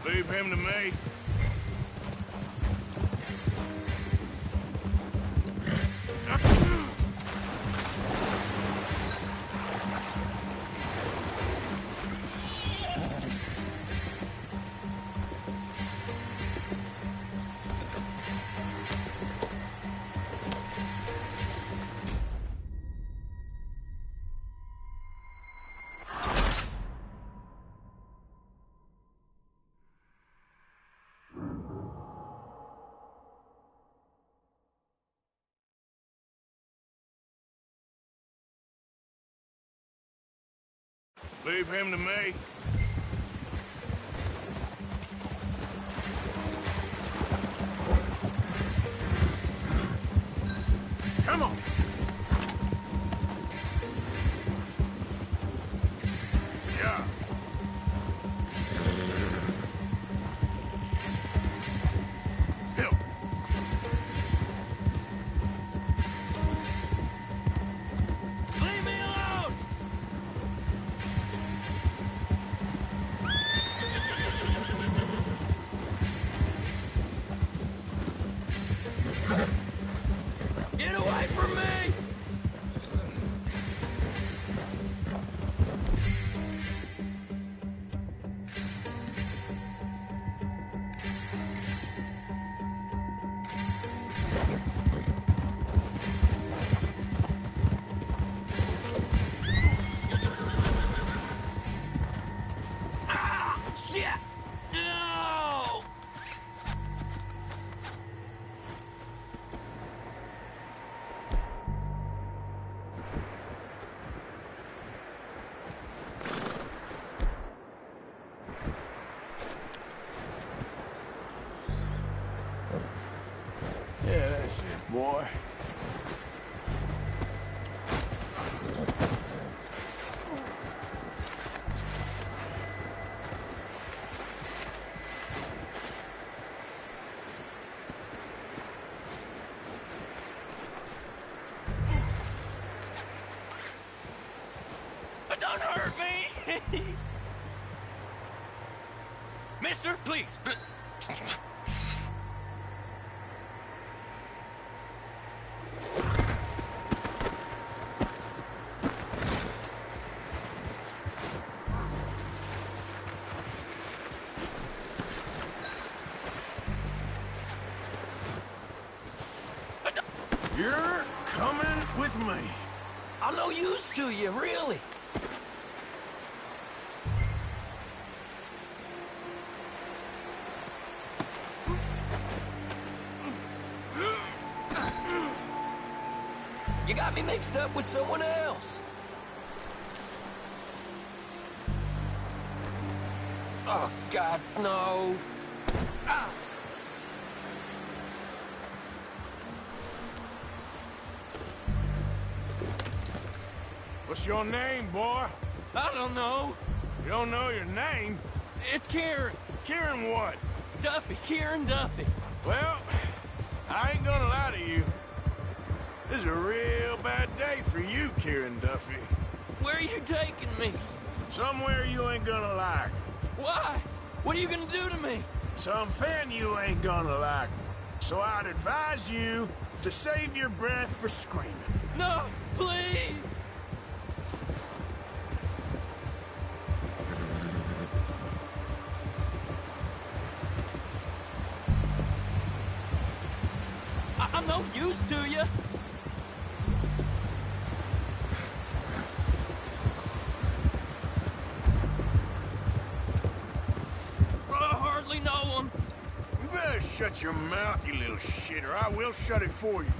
Leave him to me. Leave him to me. Come on. Yeah. Help. Leave me alone! Get away from me! Ah! Shit! No! Yeah, that's it, boy. Don't hurt me! Mister, please. You're coming with me. I'm no use to you, really. You got me mixed up with someone else. Oh, God, no. Ah. What's your name, boy? I don't know. You don't know your name? It's Kieran. Kieran what? Duffy. Kieran Duffy. Well, I ain't gonna lie to you. This is a real bad day for you, Kieran Duffy. Where are you taking me? Somewhere you ain't gonna like. Why? What are you gonna do to me? Something you ain't gonna like. So I'd advise you to save your breath for screaming. No, please. I'm no use to you. I hardly know him. You better shut your mouth, you little shit, or I will shut it for you.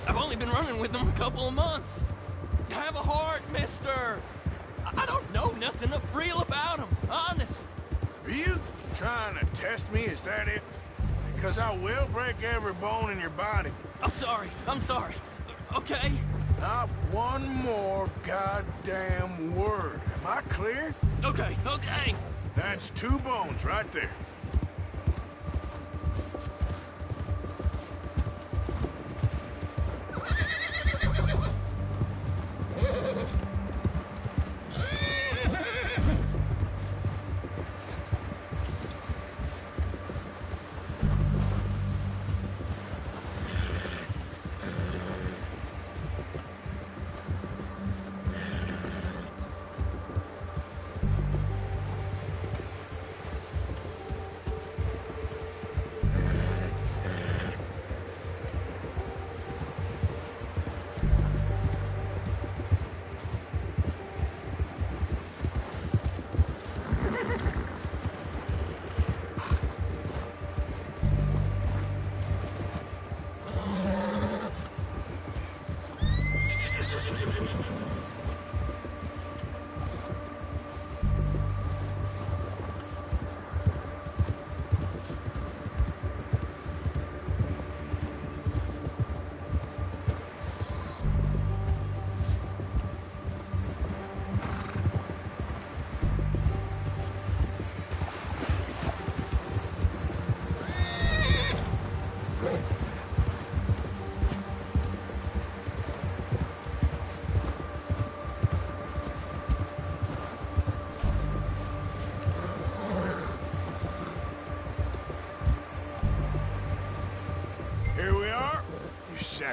I've only been running with him a couple of months. Have a heart, mister. I don't know nothing real about him, honest. Are you trying to test me? Is that it? Because I will break every bone in your body. I'm sorry. Okay? Not one more goddamn word. Am I clear? Okay. That's 2 bones right there.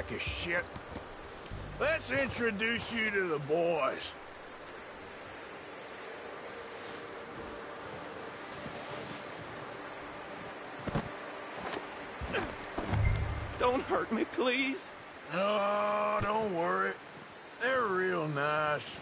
sack of shit. Let's introduce you to the boys. Don't hurt me, please. Oh, don't worry. They're real nice.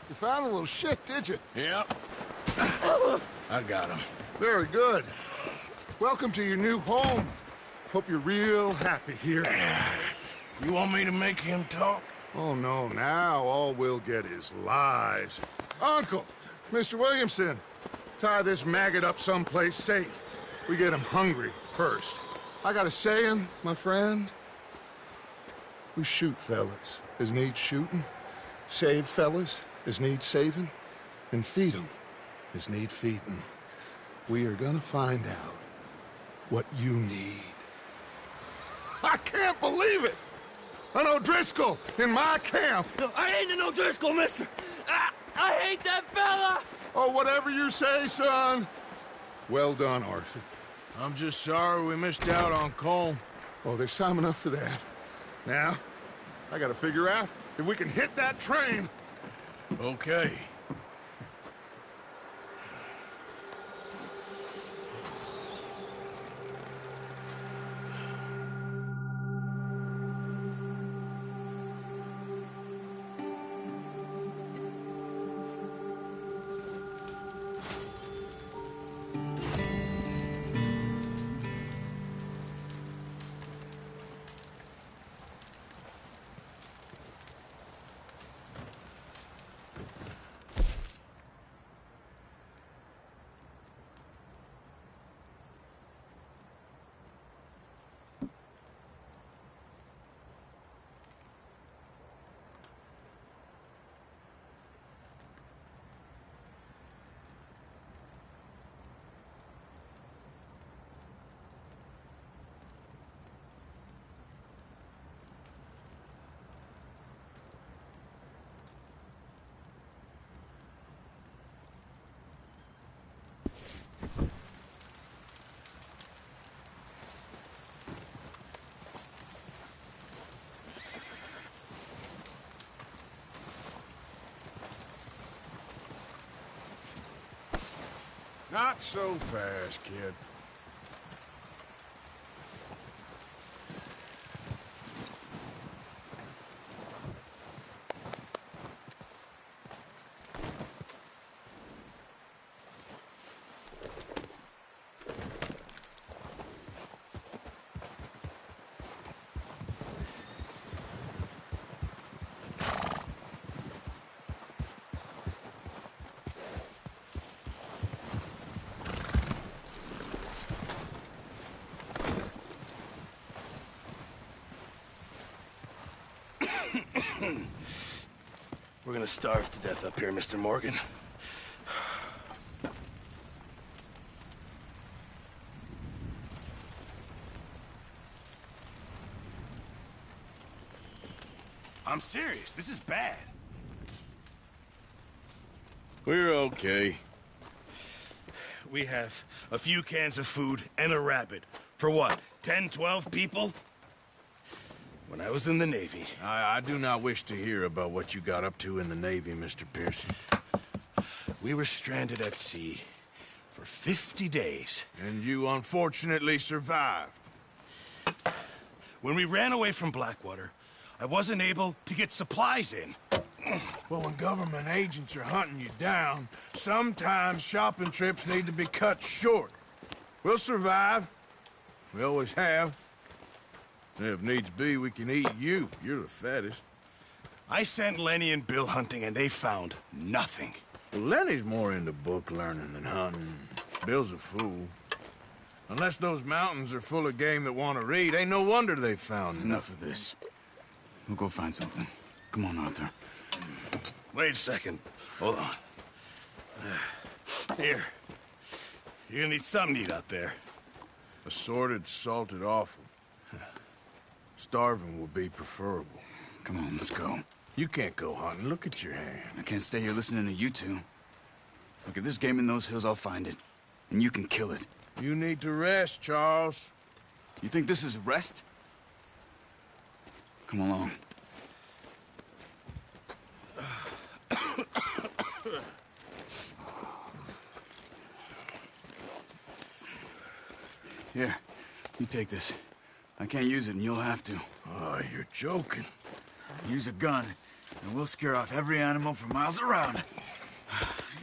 You found a little shit, did you? Yep. I got him. Very good. Welcome to your new home. Hope you're real happy here. You want me to make him talk? Oh, no, now all we'll get is lies. Uncle, Mr. Williamson, tie this maggot up someplace safe. We get him hungry first. I got a saying, my friend. We shoot fellas as need shooting, save fellas as need saving, and feed 'em as need feeding. We are gonna find out what you need. I can't believe it! An O'Driscoll in my camp! I ain't an O'Driscoll, mister! I hate that fella! Oh, whatever you say, son. Well done, Arthur. I'm just sorry we missed out on Colm. Oh, there's time enough for that. Now, I gotta figure out if we can hit that train. Okay. Not so fast, kid. We're gonna starve to death up here, Mr. Morgan. I'm serious. This is bad. We're okay. We have a few cans of food and a rabbit. For what, 10, 12 people? When I was in the Navy... I do not wish to hear about what you got up to in the Navy, Mr. Pearson. We were stranded at sea for 50 days. And you unfortunately survived. When we ran away from Blackwater, I wasn't able to get supplies in. Well, when government agents are hunting you down, sometimes shopping trips need to be cut short. We'll survive. We always have. And if needs be, we can eat you. You're the fattest. I sent Lenny and Bill hunting, and they found nothing. Well, Lenny's more into book learning than hunting. Bill's a fool. Unless those mountains are full of game that want to read, ain't no wonder they found Enough of this. We'll go find something. Come on, Arthur. Wait a second. Hold on. Here. You're gonna need something to eat out there. Assorted, salted offal. Starving would be preferable. Come on, let's go. You can't go hunting. Look at your hand. I can't stay here listening to you two. Look, if there's game in those hills, I'll find it. And you can kill it. You need to rest, Charles. You think this is rest? Come along. Here, you take this. I can't use it, and you'll have to. Oh, you're joking. Use a gun, and we'll scare off every animal for miles around.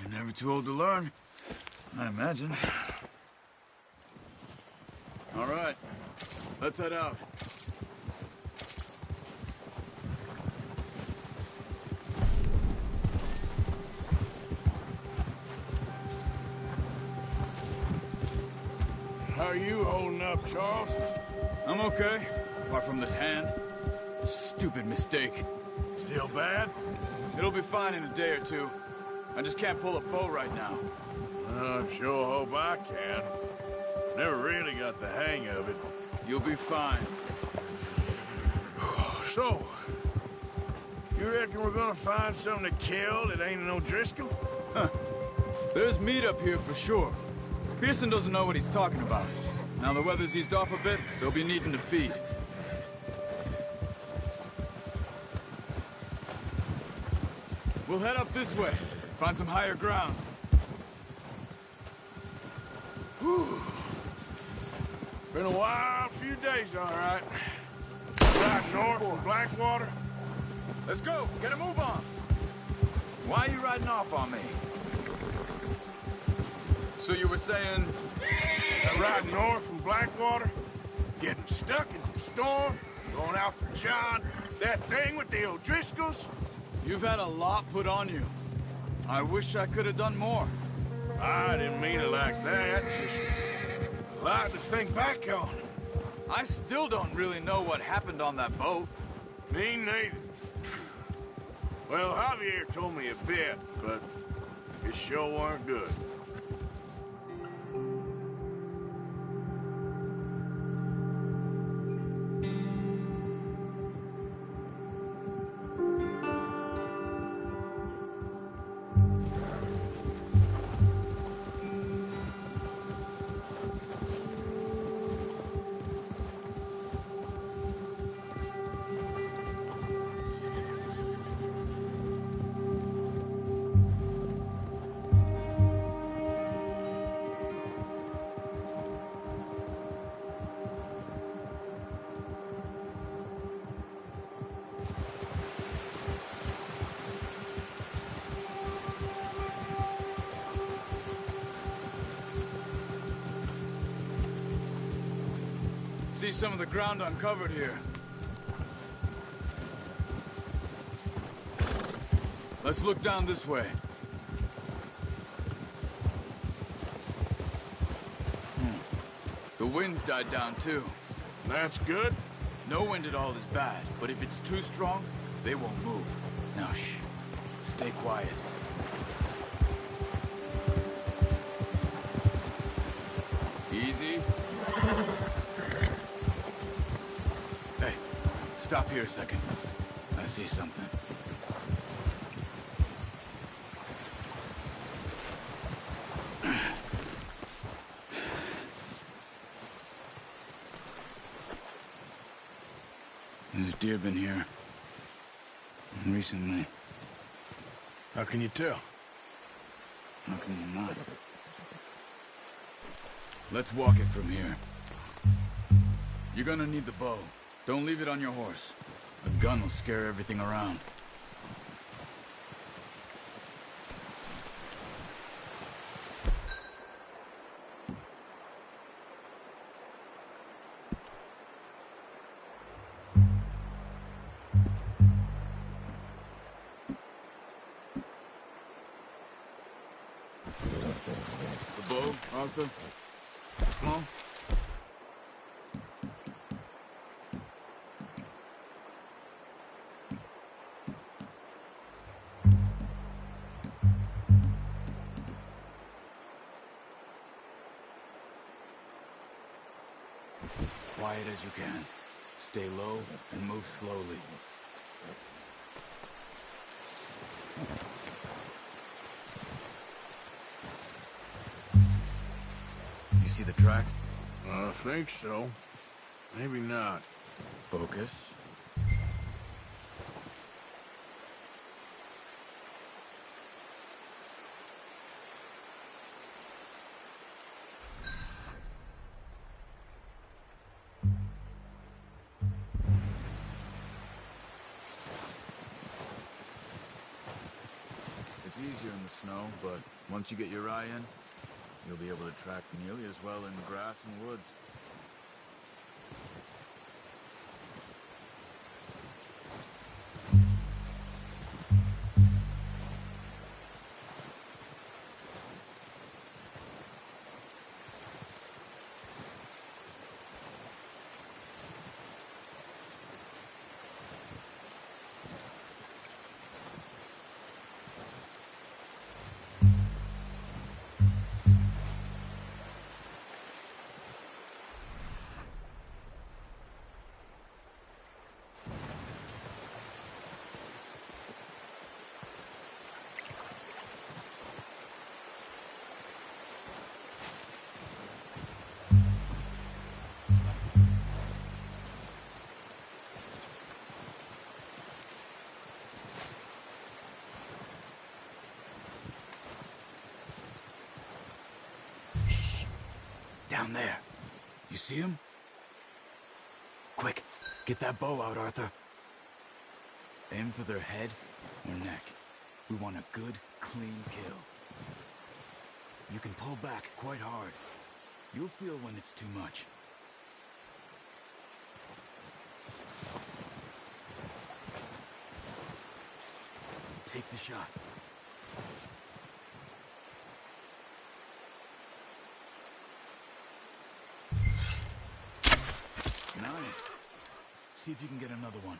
You're never too old to learn, I imagine. All right, let's head out. How are you holding up, Charles? I'm okay, apart from this hand. Stupid mistake. Still bad? It'll be fine in a day or two. I just can't pull a bow right now. I sure hope I can. Never really got the hang of it. You'll be fine. So, you reckon we're gonna find something to kill that ain't no Driscoll? There's meat up here for sure. Pearson doesn't know what he's talking about. Now the weather's eased off a bit, they'll be needing to feed. We'll head up this way, find some higher ground. Whew. Been a wild few days, all right. Right north from Blackwater. Let's go, get a move on. Why are you riding off on me? So you were saying... Right north from Blackwater. Getting stuck in the storm. Going out for John. That thing with the O'Driscolls. You've had a lot put on you. I wish I could have done more. I didn't mean it like that. Just a lot to think back on. I still don't really know what happened on that boat. Me neither. Well, Javier told me a bit, but it sure weren't good. See some of the ground uncovered here. Let's look down this way. The wind's died down too. That's good. No wind at all is bad, but if it's too strong, they won't move. Now shh. Stay quiet. Easy. Hey, stop here a second. I see something. There's deer been here. Recently. How can you tell? How can you not? Let's walk it from here. You're gonna need the bow. Don't leave it on your horse. A gun will scare everything around. The bow, Arthur? Come on. quiet as you can. Stay low and move slowly. You see the tracks? I think so. Maybe not. Focus. It's easier in the snow, but once you get your eye in, you'll be able to track nearly as well in grass and woods. Down there. You see him? Quick, get that bow out, Arthur. Aim for their head or neck. We want a good, clean kill. You can pull back quite hard. You'll feel when it's too much. Take the shot. Nice. See if you can get another one.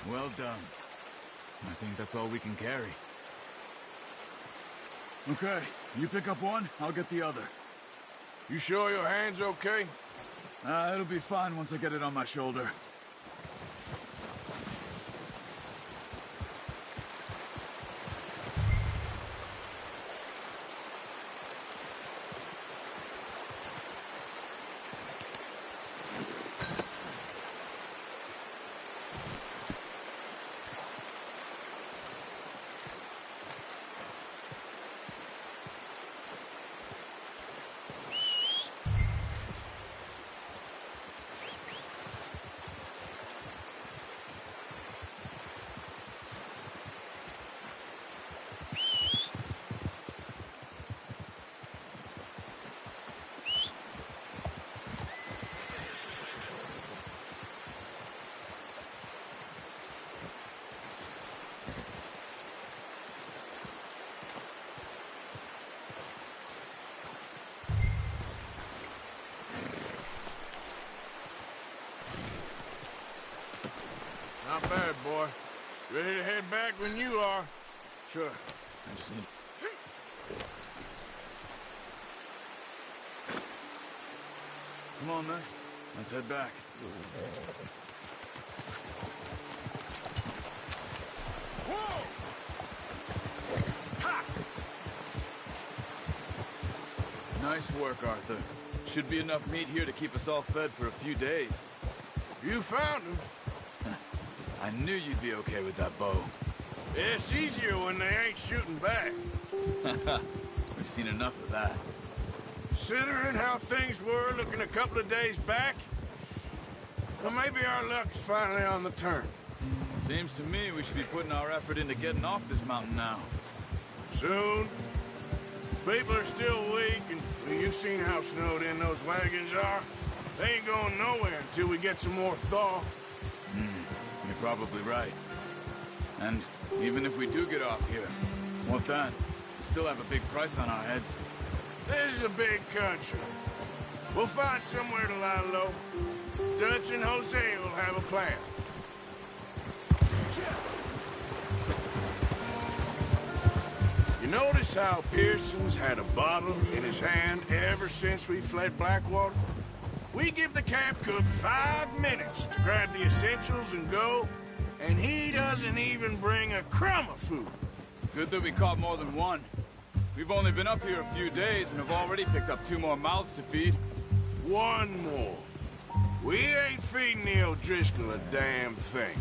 Well done. I think that's all we can carry. Okay, you pick up one, I'll get the other. You sure your hand's okay? It'll be fine once I get it on my shoulder. boy. Ready to head back when you are. Sure. I just need... Come on, then. Let's head back. Whoa! Ha! Nice work, Arthur. Should be enough meat here to keep us all fed for a few days. You found him. I knew you'd be okay with that bow. It's easier when they ain't shooting back. We've seen enough of that. Considering how things were looking a couple of days back, well, maybe our luck's finally on the turn. Seems to me we should be putting our effort into getting off this mountain now. Soon. People are still weak, and well, you've seen how snowed in those wagons are. They ain't going nowhere until we get some more thaw. You're probably right. And even if we do get off here, what then? We still have a big price on our heads. This is a big country. We'll find somewhere to lie low. Dutch and Jose will have a plan. You notice how Pearson's had a bottle in his hand ever since we fled Blackwater? We give the camp cook 5 minutes to grab the essentials and go, and he doesn't even bring a crumb of food. Good that we caught more than one. We've only been up here a few days and have already picked up 2 more mouths to feed. One more. We ain't feeding the O'Driscoll a damn thing.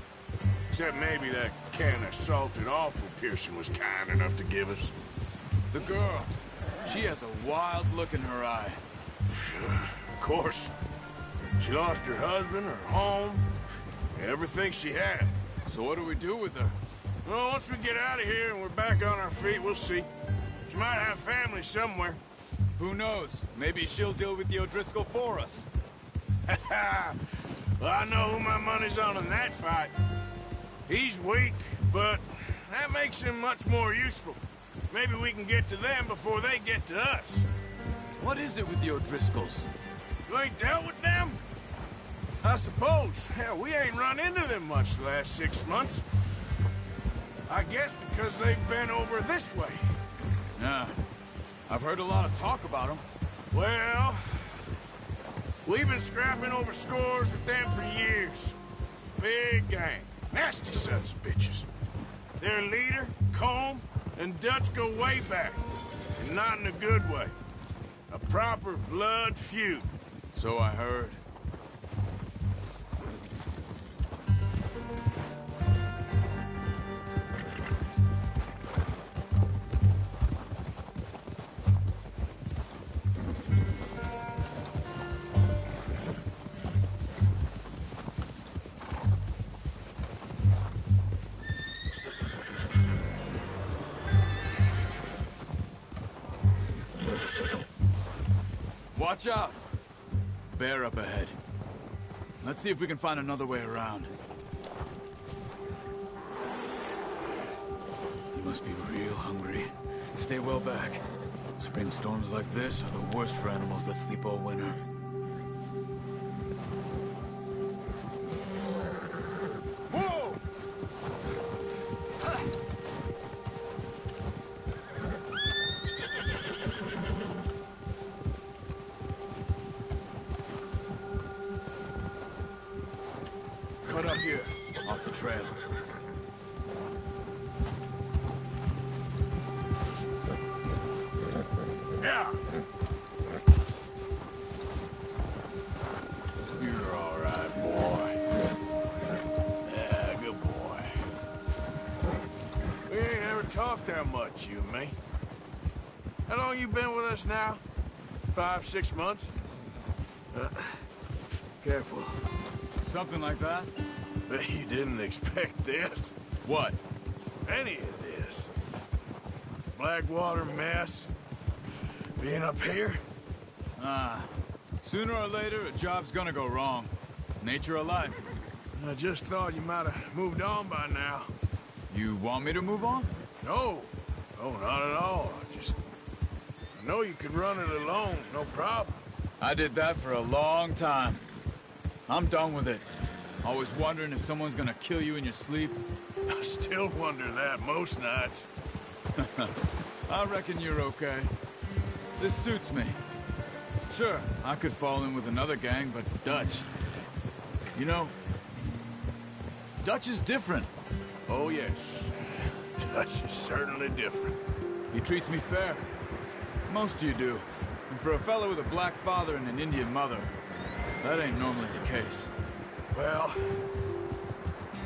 Except maybe that can of salted offal Pearson was kind enough to give us. The girl. She has a wild look in her eye. Of course. She lost her husband, her home, everything she had. So what do we do with her? Well, once we get out of here and we're back on our feet, we'll see. She might have family somewhere. Who knows? Maybe she'll deal with the O'Driscoll for us. Well, I know who my money's on in that fight. He's weak, but that makes him much more useful. Maybe we can get to them before they get to us. What is it with the O'Driscolls? You ain't dealt with them? I suppose. Hell, we ain't run into them much the last 6 months. I guess because they've been over this way. Yeah. I've heard a lot of talk about them. Well, we've been scrapping over scores with them for years. Big gang. Nasty sons of bitches. Their leader, Combe, and Dutch go way back. And not in a good way. A proper blood feud. So I heard. Watch out! Bear up ahead. Let's see if we can find another way around. You must be real hungry. Stay well back. Spring storms like this are the worst for animals that sleep all winter. Whoa! Cut up here, off the trail. Yeah. You're all right, boy. Yeah, good boy. We ain't ever talked that much, you and me. How long you been with us now? 5, 6 months? Careful. Something like that? Bet you didn't expect this. What? Any of this. Blackwater mess. Being up here? Sooner or later, a job's gonna go wrong. Nature of life. I just thought you might have moved on by now. You want me to move on? No. No, not at all. I know you could run it alone, no problem. I did that for a long time. I'm done with it. Always wondering if someone's gonna kill you in your sleep? I still wonder that most nights. I reckon you're okay. This suits me. Sure, I could fall in with another gang, but Dutch... You know, Dutch is different. Oh, yes. Dutch is certainly different. He treats me fair. Most of you do. And for a fellow with a black father and an Indian mother, that ain't normally the case. Well,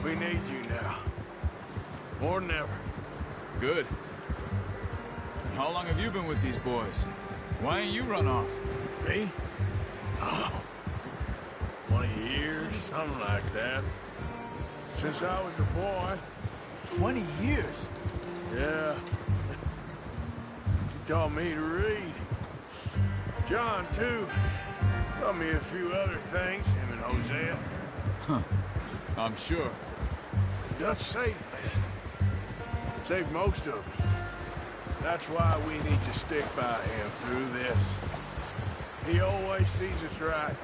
we need you now. More than ever. Good. And how long have you been with these boys? Why ain't you run off? Me? Oh, 20 years, something like that. Since I was a boy. 20 years? Yeah. He taught me to read. John, too. Taught me a few other things, him and Hosea. Huh. I'm sure. Dutch saved me. Saved most of us. That's why we need to stick by him through this. He always sees us right.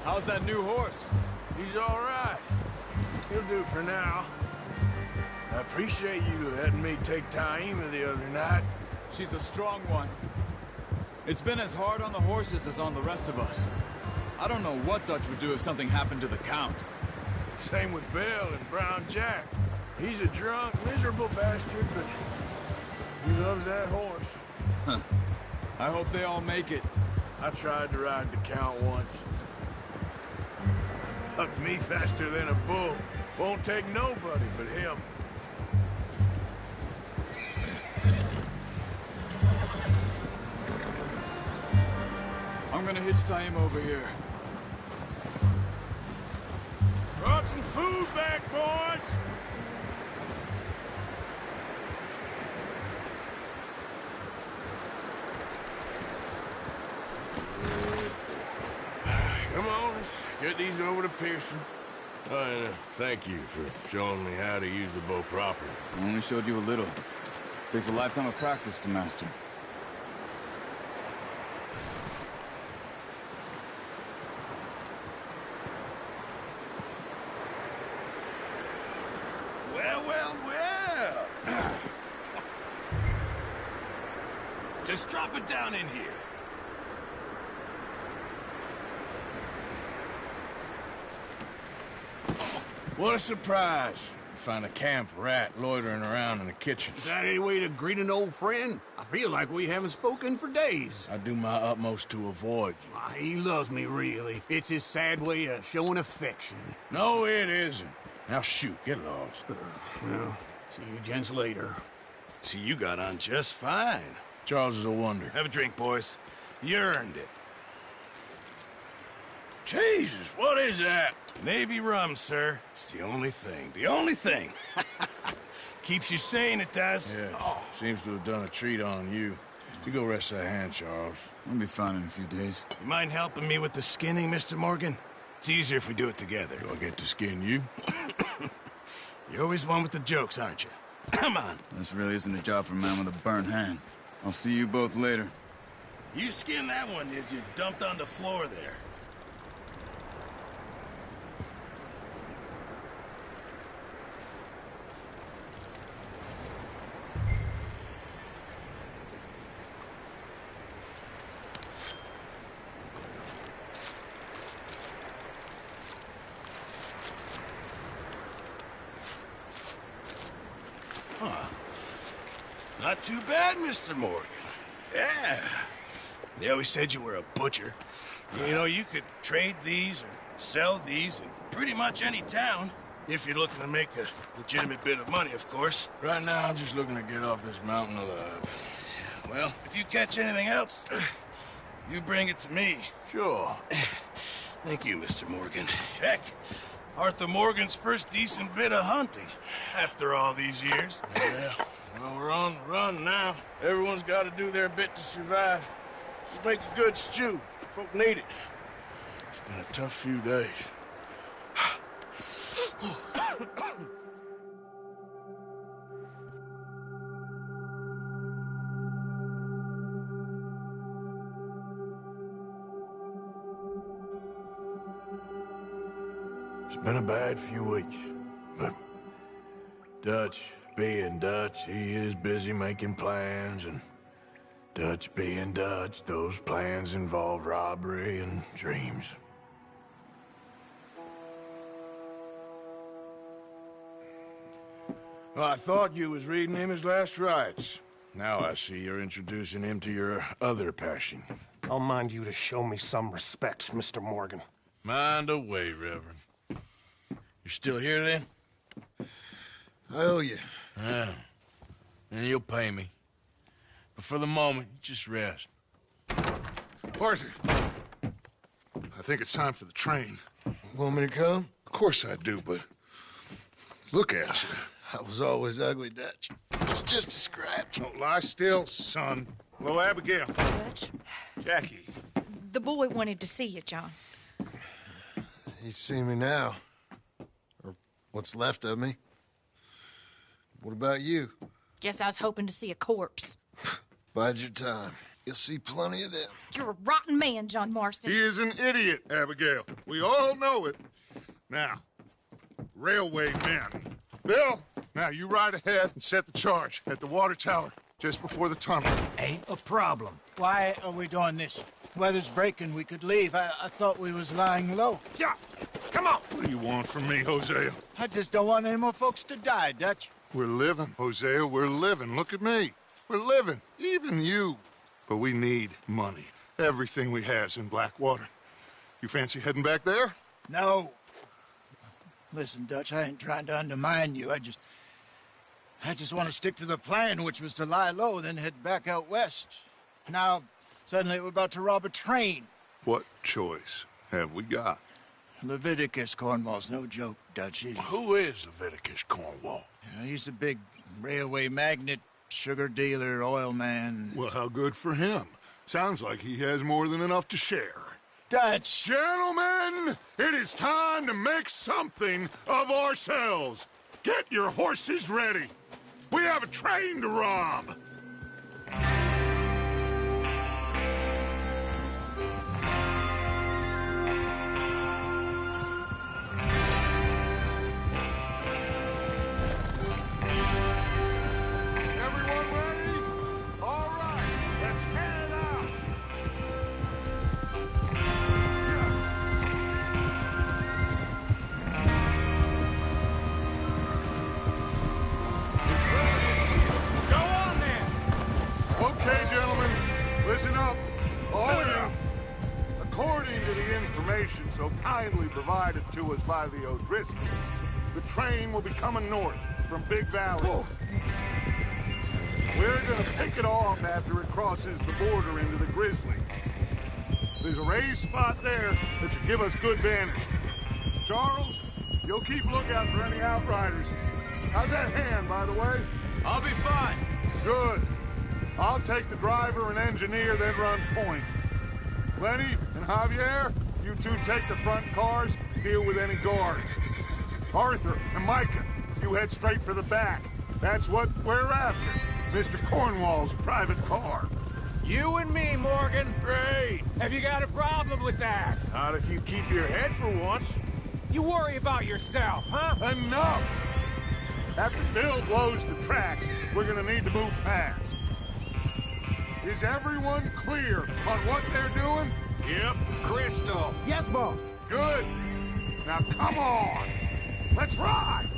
How's that new horse? He's all right. He'll do for now. I appreciate you letting me take Taima the other night. She's a strong one. It's been as hard on the horses as on the rest of us. I don't know what Dutch would do if something happened to the Count. Same with Bill and Brown Jack. He's a drunk, miserable bastard, but he loves that horse. Huh. I hope they all make it. I tried to ride the Count once. Hucked me faster than a bull. Won't take nobody but him. I'm gonna hitch Taima over here. Brought some food back, boys! Come on, let's get these over to Pearson. Oh, and thank you for showing me how to use the bow properly. I only showed you a little. Takes a lifetime of practice to master. Well, well, well. Just drop it down in here. What a surprise. Find a camp rat loitering around in the kitchen. Is that any way to greet an old friend? I feel like we haven't spoken for days. I do my utmost to avoid you. Why, he loves me, really. It's his sad way of showing affection. No, it isn't. Now shoot, get lost. Well, see you gents later. See, you got on just fine. Charles is a wonder. Have a drink, boys. You earned it. Jesus, what is that? Navy rum, sir. It's the only thing. The only thing. Keeps you sane, it does. Yes, seems to have done a treat on you. You go rest that hand, Charles. I'll be fine in a few days. You mind helping me with the skinning, Mr. Morgan? It's easier if we do it together. Do I get to skin you? You're always one with the jokes, aren't you? Come on. This really isn't a job for a man with a burnt hand. I'll see you both later. You skin that one you dumped on the floor there. Not too bad, Mr. Morgan. Yeah. They always said you were a butcher. You know, you could trade these or sell these in pretty much any town. If you're looking to make a legitimate bit of money, of course. Right now, I'm just looking to get off this mountain alive. Well, if you catch anything else, you bring it to me. Sure. Thank you, Mr. Morgan. Heck, Arthur Morgan's first decent bit of hunting after all these years. Yeah. Well, we're on the run now. Everyone's got to do their bit to survive. Just make a good stew. Folk need it. It's been a tough few days. It's been a bad few weeks, but Dutch being Dutch, he is busy making plans, and Dutch being Dutch, those plans involve robbery and dreams. Well, I thought you was reading him his last rites. Now I see you're introducing him to your other passion. I'll mind you to show me some respect, Mr. Morgan. Mind away, Reverend. You're still here, then? I owe you. Yeah. And you'll pay me. But for the moment, just rest. Arthur, I think it's time for the train. Want me to come? Of course I do, but look at you. I was always ugly, Dutch. It's just a scratch. Don't lie still, son. Hello, Abigail. Dutch, Jackie. the boy wanted to see you, John. He's seen me now. Or what's left of me. What about you? Guess I was hoping to see a corpse. Bide your time. You'll see plenty of them. You're a rotten man, John Marston. He is an idiot, Abigail. We all know it. Now, railway men. Bill, now you ride ahead and set the charge at the water tower just before the tunnel. Ain't a problem. Why are we doing this? Weather's breaking. We could leave. I thought we was lying low. Yeah, come on. What do you want from me, Hosea? I just don't want any more folks to die, Dutch. We're living, Hosea. We're living. Look at me. We're living. Even you. But we need money. Everything we has in Blackwater. You fancy heading back there? No. Listen, Dutch, I ain't trying to undermine you. I just want to stick to the plan, which was to lie low, then head back out west. Now, suddenly we're about to rob a train. What choice have we got? Leviticus Cornwall's no joke, Dutch. Who is Leviticus Cornwall? He's a big railway magnate, sugar dealer, oil man. Well, how good for him. Sounds like he has more than enough to share. Dutch! Gentlemen, it is time to make something of ourselves. Get your horses ready. We have a train to rob. Everyone ready? All right, let's get it out. Go on then! Okay, gentlemen, listen up. All of you. According to the information so kindly provided to us by the O'Driscolls, the train will be coming north from Big Valley. We're gonna pick it off after it crosses the border into the Grizzlies. There's a raised spot there that should give us good vantage. Charles, you'll keep lookout for any outriders. How's that hand, by the way? I'll be fine. Good. I'll take the driver and engineer, then run point. Lenny and Javier, you two take the front cars, deal with any guards. Arthur and Micah, you head straight for the back. That's what we're after. Mr. Cornwall's private car. You and me, Morgan. Great. Have you got a problem with that? Not if you keep your head for once. You worry about yourself, huh? Enough! After Bill blows the tracks, we're gonna need to move fast. Is everyone clear on what they're doing? Yep. Crystal. Yes, boss. Good. Now come on. Let's ride.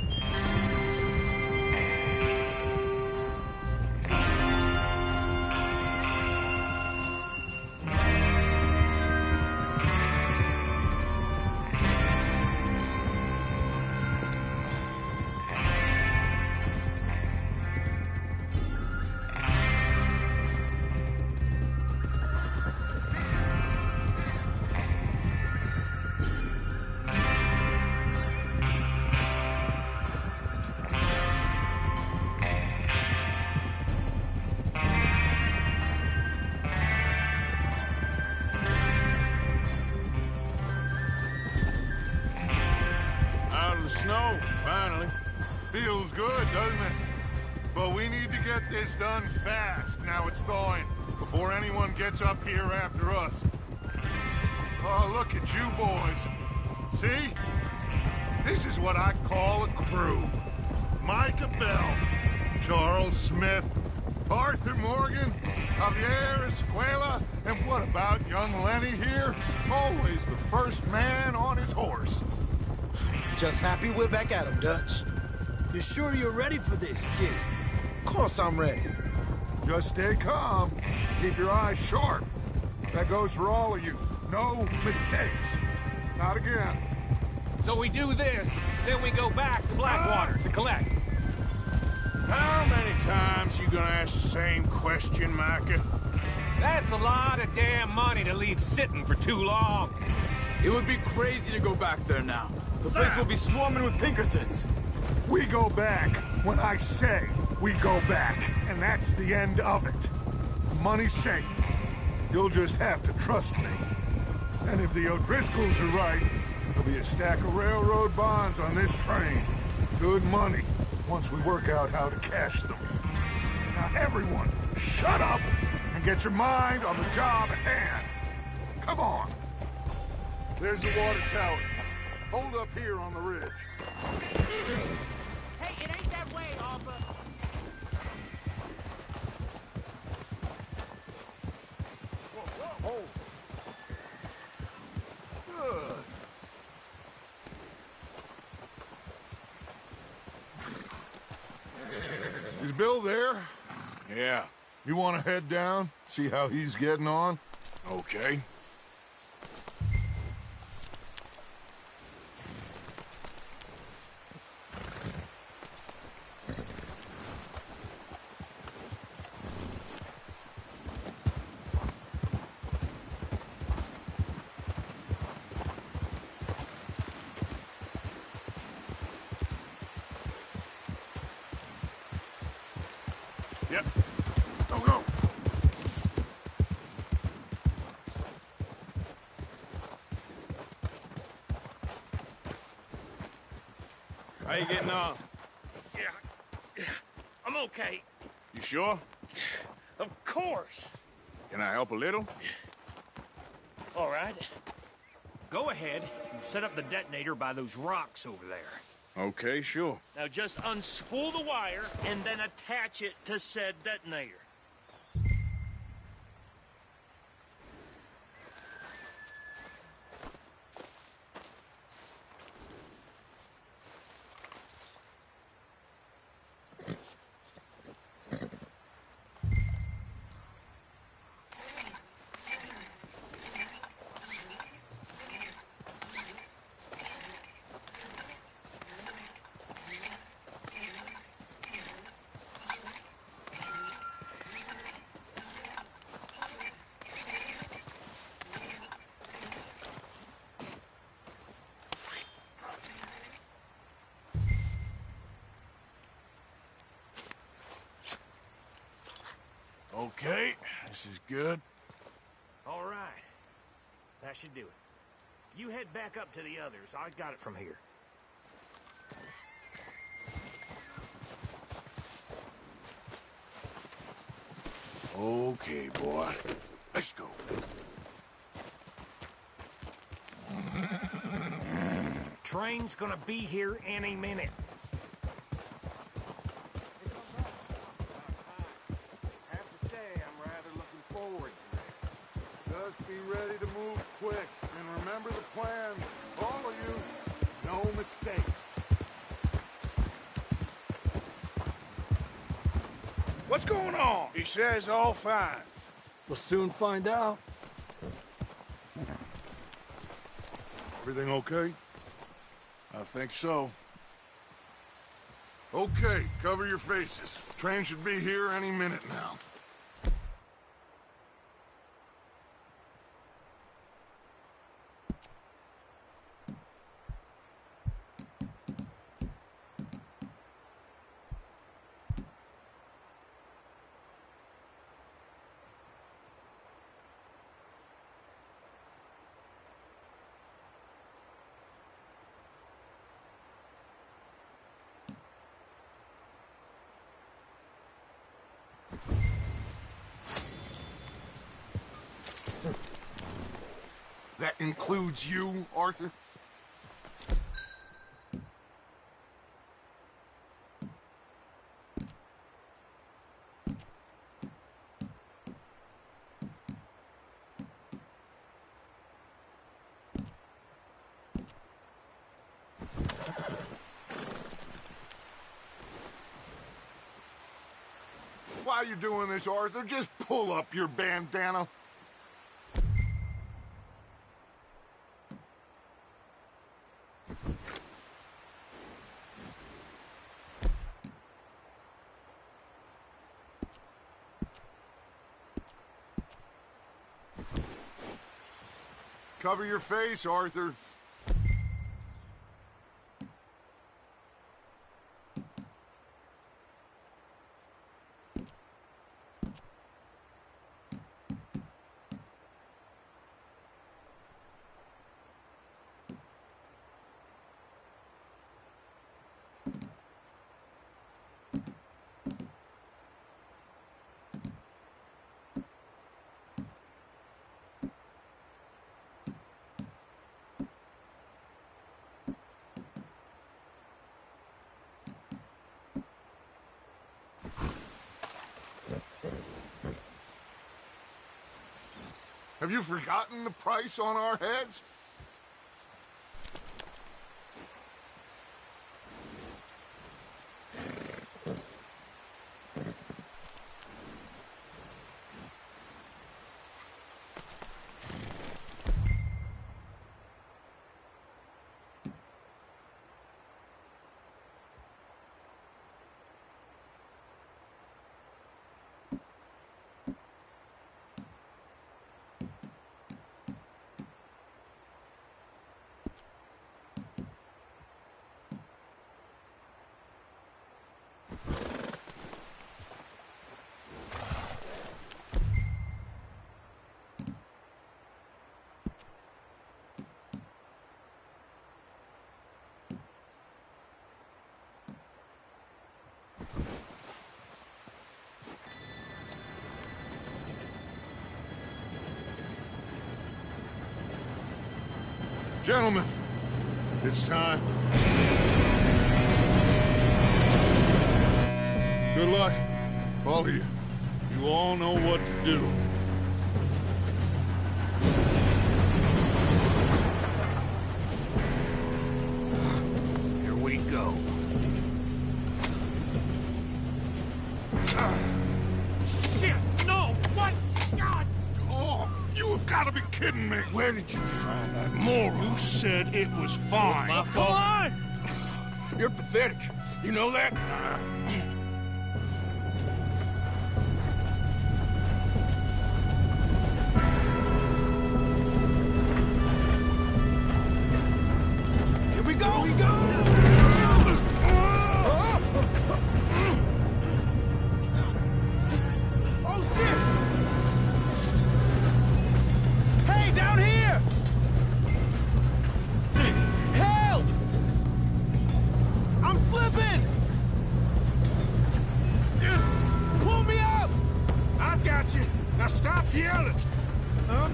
Out of the snow, finally. Feels good, doesn't it? But we need to get this done fast, now it's thawing, before anyone gets up here after us. Oh, look at you boys. See? This is what I call a crew. Micah Bell, Charles Smith, Arthur Morgan, Javier Escuela, and what about young Lenny here? Always the first man on his horse. Just happy we're back at him, Dutch. You sure you're ready for this, kid? Of course I'm ready. Just stay calm. Keep your eyes sharp. That goes for all of you. No mistakes. Not again. So we do this, then we go back to Blackwater to collect. How many times you gonna ask the same question, Micah? That's a lot of damn money to leave sitting for too long. It would be crazy to go back there now. The place will be swarming with Pinkertons. We go back when I say we go back, and that's the end of it. The money's safe. You'll just have to trust me. And if the O'Driscolls are right, there'll be a stack of railroad bonds on this train. Good money, once we work out how to cash them. Now everyone, shut up and get your mind on the job at hand. Come on. There's the water tower. Hold up here on the ridge. Hey, it ain't that way, Arthur. Hold. Good. Is Bill there? Yeah. You want to head down? See how he's getting on? Okay. Yep. Go. How you getting on? Yeah, I'm okay. You sure? Of course. Can I help a little? All right. Go ahead and set up the detonator by those rocks over there. Okay, sure. Now just unspool the wire and then attach it to said detonator. Okay, this is good. All right. That should do it. You head back up to the others. I got it from here. Okay, boy. Let's go. Train's gonna be here any minute. Just be ready to move quick. And remember the plan. All of you, no mistakes. What's going on? He says all fine. We'll soon find out. Everything okay? I think so. Okay, cover your faces. Train should be here any minute now. That includes you, Arthur? how you're doing this, Arthur. Just pull up your bandana. Cover your face, Arthur. Have you forgotten the price on our heads? Gentlemen, it's time. Good luck, all of you. You all know what to do. Here we go. Shit! No! What? God! Oh, you have got to be kidding me! Where did you find that moron? You said it was fine. My fault. Come on! You're pathetic. You know that? Here we go! Here we go! Oh, shit! Hey, down here! Help! I'm slipping! Pull me up! I got you. Now stop yelling. Oh,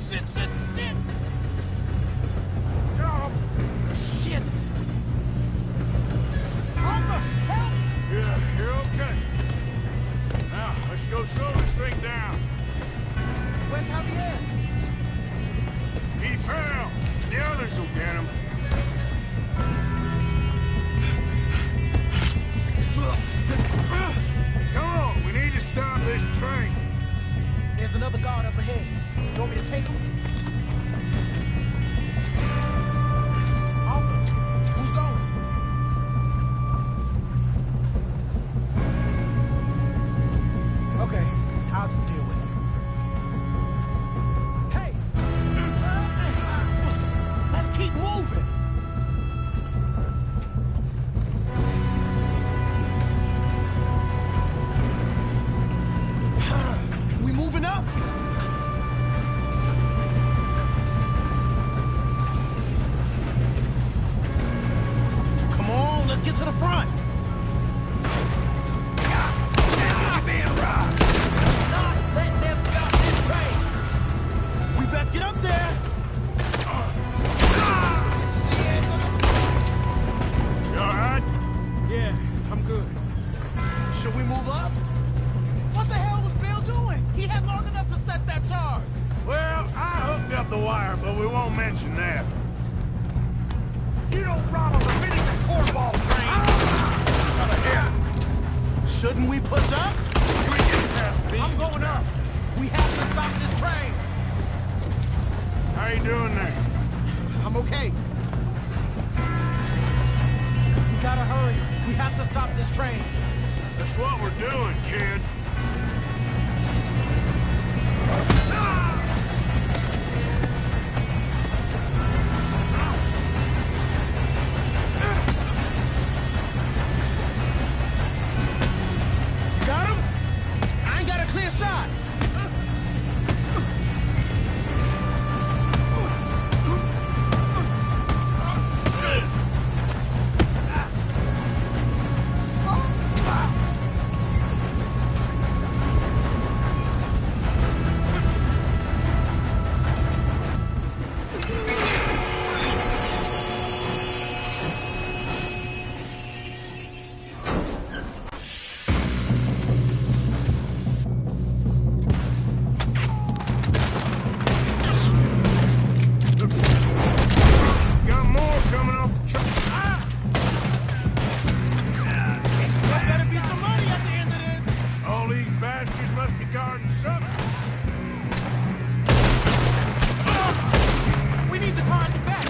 shit, shit, shit! Oh, shit! Arthur, help! Yeah, you're okay. Now, let's go slow this thing down. Where's Javier? He fell. The others will get him. Come on, we need to stop this train. There's another guard up ahead. You want me to take him? Arthur, who's going? Okay, I'll just deal with him. Hey! Let's keep moving! We moving up? Come on, let's get to the front. Being robbed. Not letting them stop this train! We best get up there. You all right? Yeah, I'm good. Should we move up? What the hell was Bill doing? He had long enough to set that charge. Well, I hooked up the wire, but we won't mention that. You don't rob a Leviticus cornball train. Shouldn't we push up? I'm going up. We have to stop this train. How you doing there? I'm okay. We gotta hurry. We have to stop this train. That's what we're doing, kid. Got him? I ain't got a clear shot. Got more coming off the truck. There better be some money at the end of this. All these bastards must be guarding something. We need the car at the back.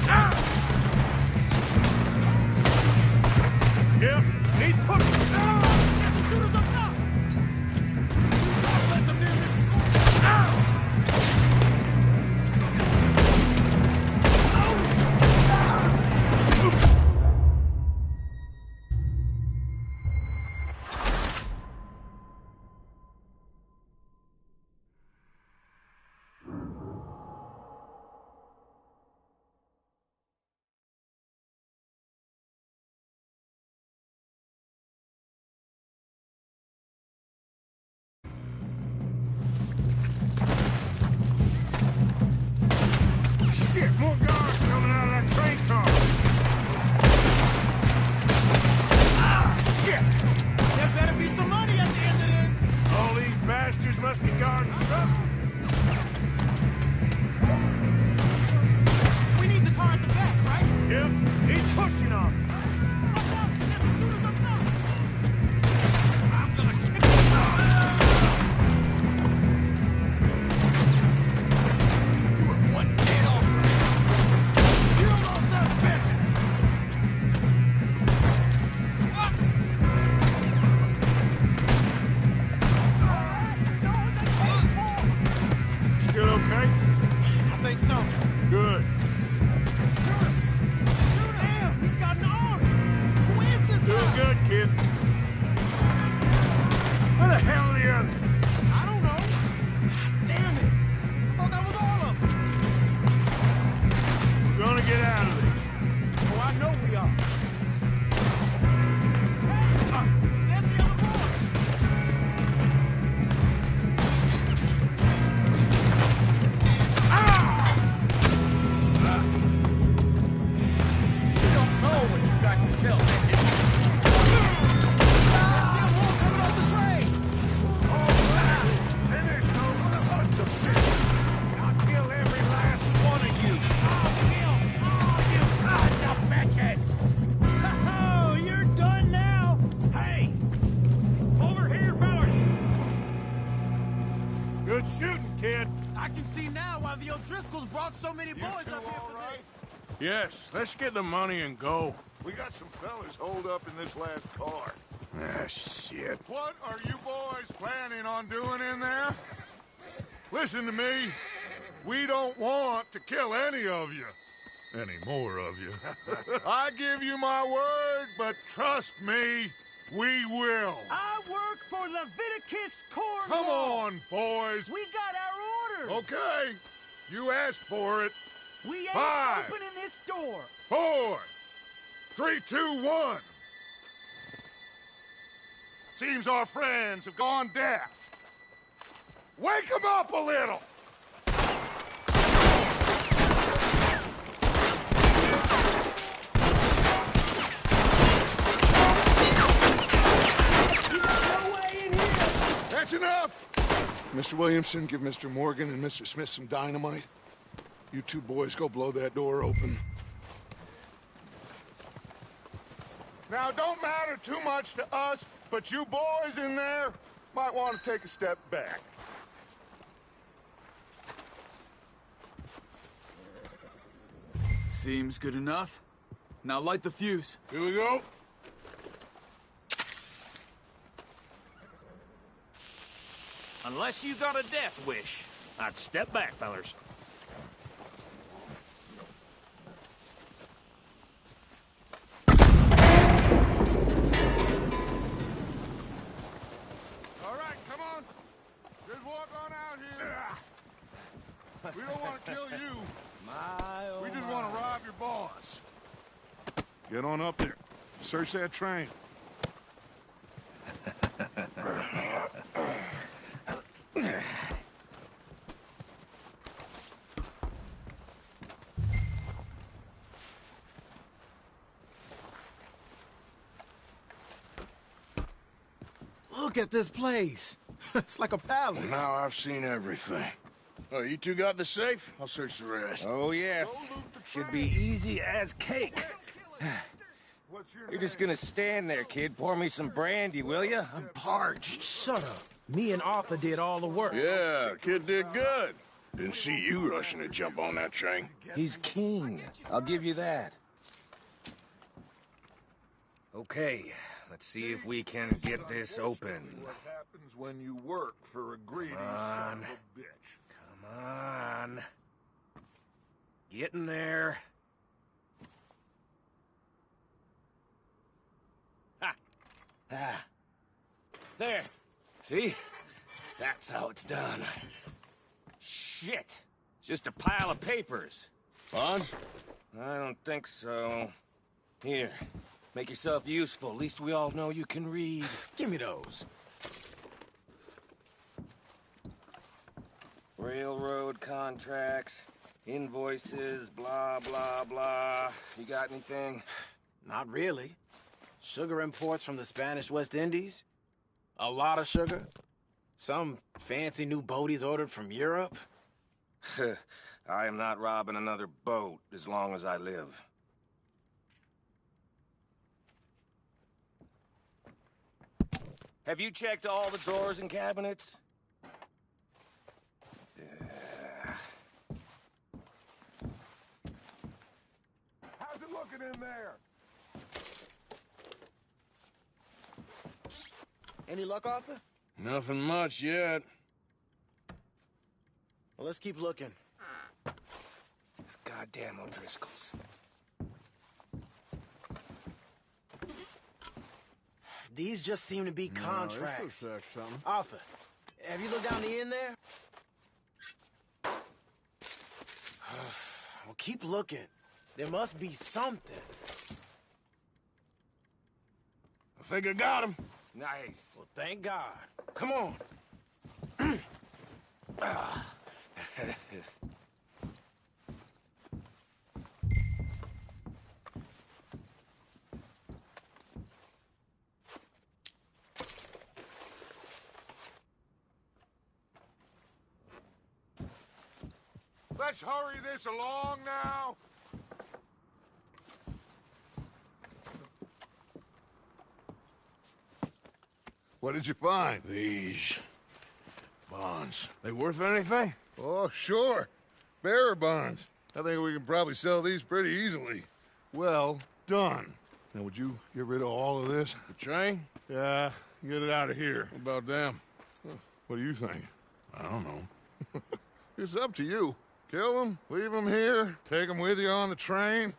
Yep, need to put it. There's some shooters up top. Let them near this. Shit, more guards coming out of that train car. Shit! There better be some money at the end of this. All these bastards must be guarding something. We need the car at the back, right? Yep, he's pushing on it. Watch out. There's some shooters up top. I'm gonna kick you with one head off. You don't know son of a bitch. Still okay? I think so. Good. Damn, he's got an arm. Who is this Still guy? good, kid. Where the hell are the others? I don't know. Damn it. I thought that was all of them. We're gonna get out of this. Oh, I know we are. Hey, there's the other boy. You don't know what you got yourself into. There's more coming off the train. Finish those sons of bitches. I'll kill every last one of you. I'll kill all you sons of bitches! Oh, you're done now? Hey! Over here, fellas! Good shooting, kid. I can see now why the O'Driscolls brought so many boys up here for this. Yes, let's get the money and go. We got some fellas holed up in this last car. Ah, shit. What are you boys planning on doing in there? Listen to me. We don't want to kill any of you. Any more of you. I give you my word, but trust me, we will. I work for Leviticus Corps. Come on, boys. We got our orders. Okay. You asked for it. We ain't 5, opening this door. 4, 3, 2, 1. Seems our friends have gone deaf. Wake them up a little. That's enough! Mr. Williamson, give Mr. Morgan and Mr. Smith some dynamite. You two boys go blow that door open. Now, don't matter too much to us, but you boys in there, Might want to take a step back. Seems good enough. Now light the fuse. Here we go. Unless you got a death wish, I'd step back, fellers. All right, come on. Just walk on out here. We don't want to kill you. We just want to rob your boss. Get on up there. Search that train. Look at this place. It's like a palace. Now I've seen everything. Oh, you two got the safe? I'll search the rest. Oh, yes. Should be easy as cake. You're just gonna stand there, kid. Pour me some brandy, will you? I'm parched. Shut up. Me and Arthur did all the work. Yeah, kid did good. Didn't see you rushing to jump on that train. He's keen. I'll give you that. Okay, let's see if we can get this open. What happens when you work for a greedy son of a bitch? Come on. Get in there. Ha! Ah. There. See? That's how it's done. Shit. It's just a pile of papers. Bonds? I don't think so. Here. Make yourself useful. At least we all know you can read. Give me those. Railroad contracts, invoices, blah, blah, blah. You got anything? Not really. Sugar imports from the Spanish West Indies. A lot of sugar. Some fancy new boat he's ordered from Europe. I am not robbing another boat as long as I live. Have you checked all the drawers and cabinets? How's it looking in there? Any luck, Arthur? Nothing much yet. Well, let's keep looking. These goddamn O'Driscolls. These just seem to be contracts. This looks like something. Arthur, have you looked down the end there? Well, keep looking. There must be something. I think I got him. Nice. Well, thank God. Come on. Let's hurry this along now. What did you find? These bonds. They worth anything? Oh, sure. Bearer bonds. I think we can probably sell these pretty easily. Well done. Now, would you get rid of all of this? The train? Yeah, get it out of here. What about them? What do you think? I don't know. It's up to you. Kill them, leave them here, take them with you on the train.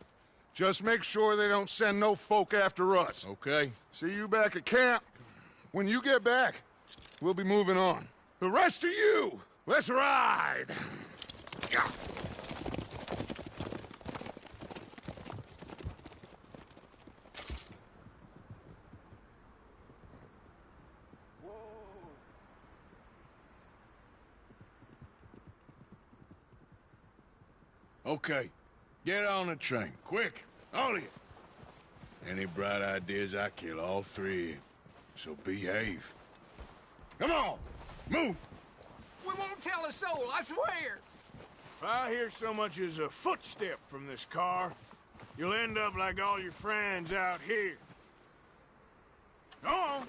Just make sure they don't send no folk after us. Okay. See you back at camp. When you get back, we'll be moving on. The rest of you, let's ride! Okay. Get on the train. Quick. All of you. Any bright ideas, I kill all three of you. So behave. Come on! Move! We won't tell a soul, I swear. If I hear so much as a footstep from this car, you'll end up like all your friends out here. Go on!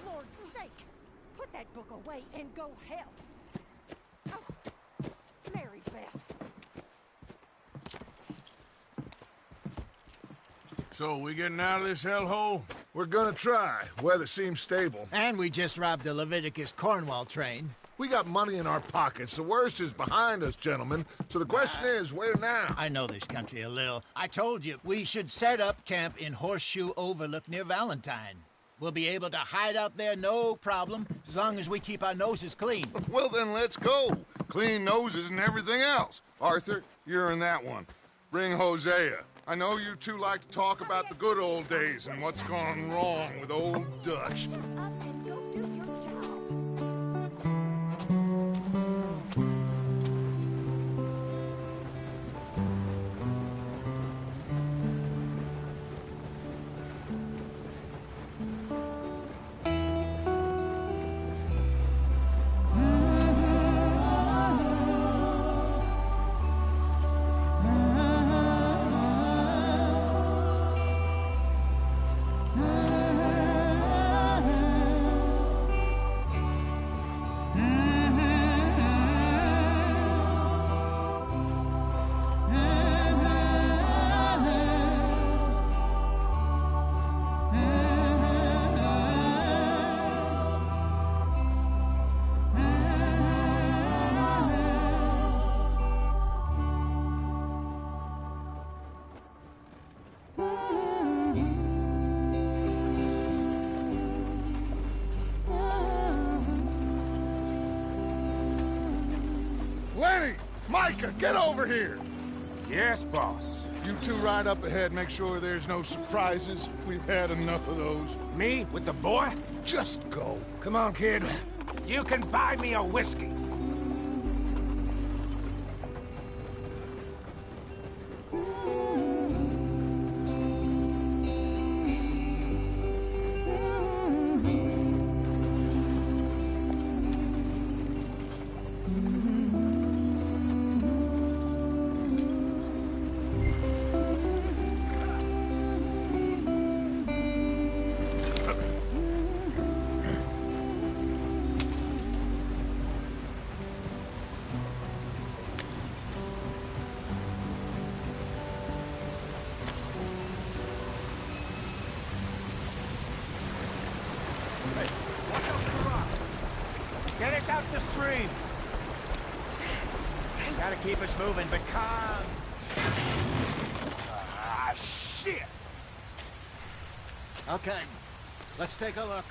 Lord's sake! Put that book away and go help. Oh, Mary Beth. So, we getting out of this hellhole? We're gonna try. Weather seems stable. And we just robbed the Leviticus Cornwall train. We got money in our pockets. The worst is behind us, gentlemen. So the question is, where now? I know this country a little. I told you, we should set up camp in Horseshoe Overlook near Valentine. We'll be able to hide out there, no problem, as long as we keep our noses clean. Well, then let's go. Clean noses and everything else. Arthur, you're in that one. Bring Hosea. I know you two like to talk about the good old days and what's gone wrong with old Dutch. Shut up and go do your job. Lenny! Micah, get over here! Yes, boss. You two ride up ahead, make sure there's no surprises. We've had enough of those. Me with the boy? Just go. Come on, kid. You can buy me a whiskey. Get us out the stream. Gotta keep us moving, but calm. Ah, shit! Okay, let's take a look.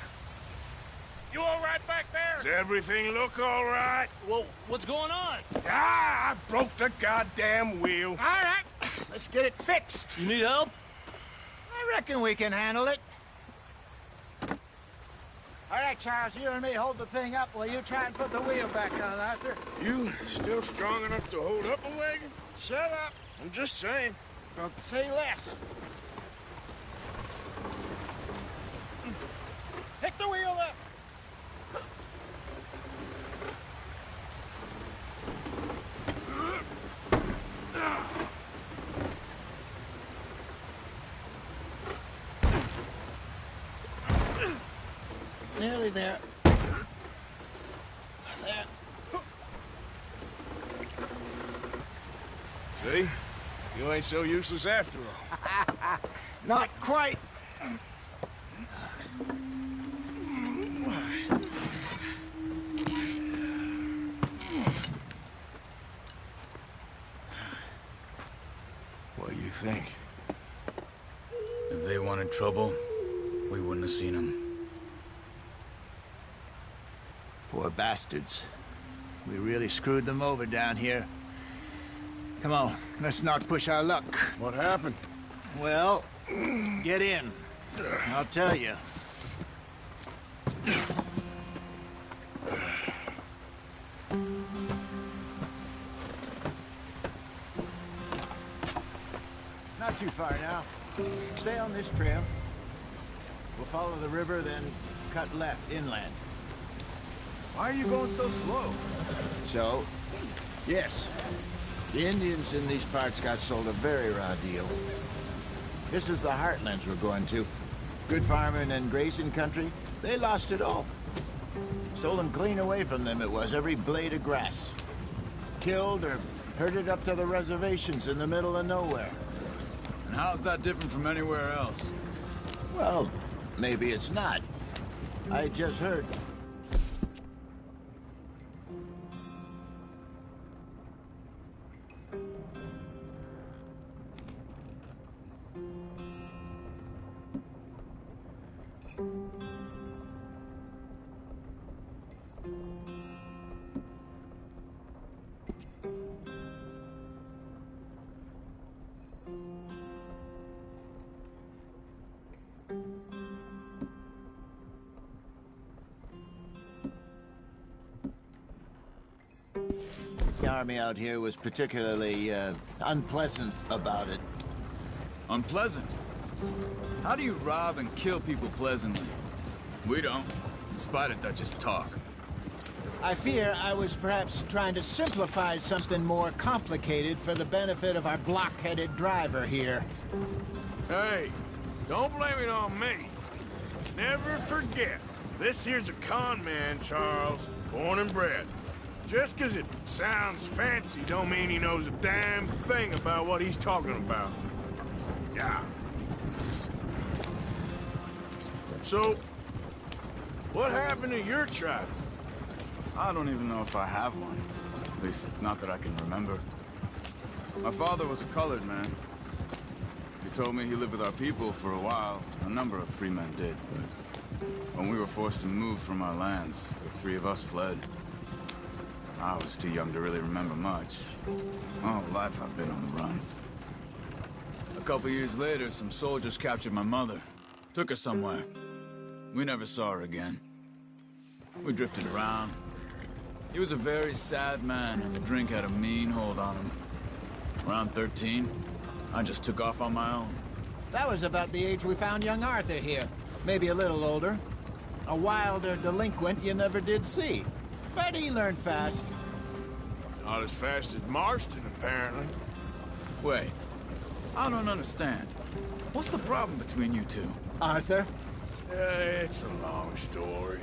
You all right back there? Does everything look all right? Well, what's going on? Ah, I broke the goddamn wheel. All right, let's get it fixed. You need help? I reckon we can handle it. All right, Charles, you and me hold the thing up while you try and put the wheel back on, Arthur. You still strong enough to hold up a wagon? Shut up. I'm just saying. Don't say less. Pick the wheel up. Nearly there. There. See? You ain't so useless after all. Not quite. What do you think? If they wanted trouble, we wouldn't have seen them. Poor bastards. We really screwed them over down here. Come on, let's not push our luck. What happened? Well, get in. I'll tell you. Not too far now. Stay on this trail. We'll follow the river, then cut left inland. Why are you going so slow? So, yes, the Indians in these parts got sold a very raw deal. This is the heartlands we're going to. Good farming and grazing country, They lost it all. Stolen clean away from them it was, every blade of grass. Killed or herded up to the reservations in the middle of nowhere. And how's that different from anywhere else? Well, maybe it's not. I just heard. The army out here was particularly unpleasant about it. Unpleasant? How do you rob and kill people pleasantly? We don't, in spite of Dutch's talk. I fear I was perhaps trying to simplify something more complicated for the benefit of our block-headed driver here. Hey, don't blame it on me. Never forget, this here's a con man, Charles, born and bred. Just 'cause it sounds fancy don't mean he knows a damn thing about what he's talking about. Yeah. So, what happened to your tribe? I don't even know if I have one. At least, not that I can remember. My father was a colored man. He told me he lived with our people for a while. A number of free men did, but when we were forced to move from our lands, the three of us fled. I was too young to really remember much. My whole life I've been on the run. A couple years later, some soldiers captured my mother. Took her somewhere. We never saw her again. We drifted around. He was a very sad man, and the drink had a mean hold on him. Around 13, I just took off on my own. That was about the age we found young Arthur here. Maybe a little older. A wilder delinquent you never did see. But he learned fast. Not as fast as Marston, apparently. Wait, I don't understand. What's the problem between you two? Arthur? It's a long story.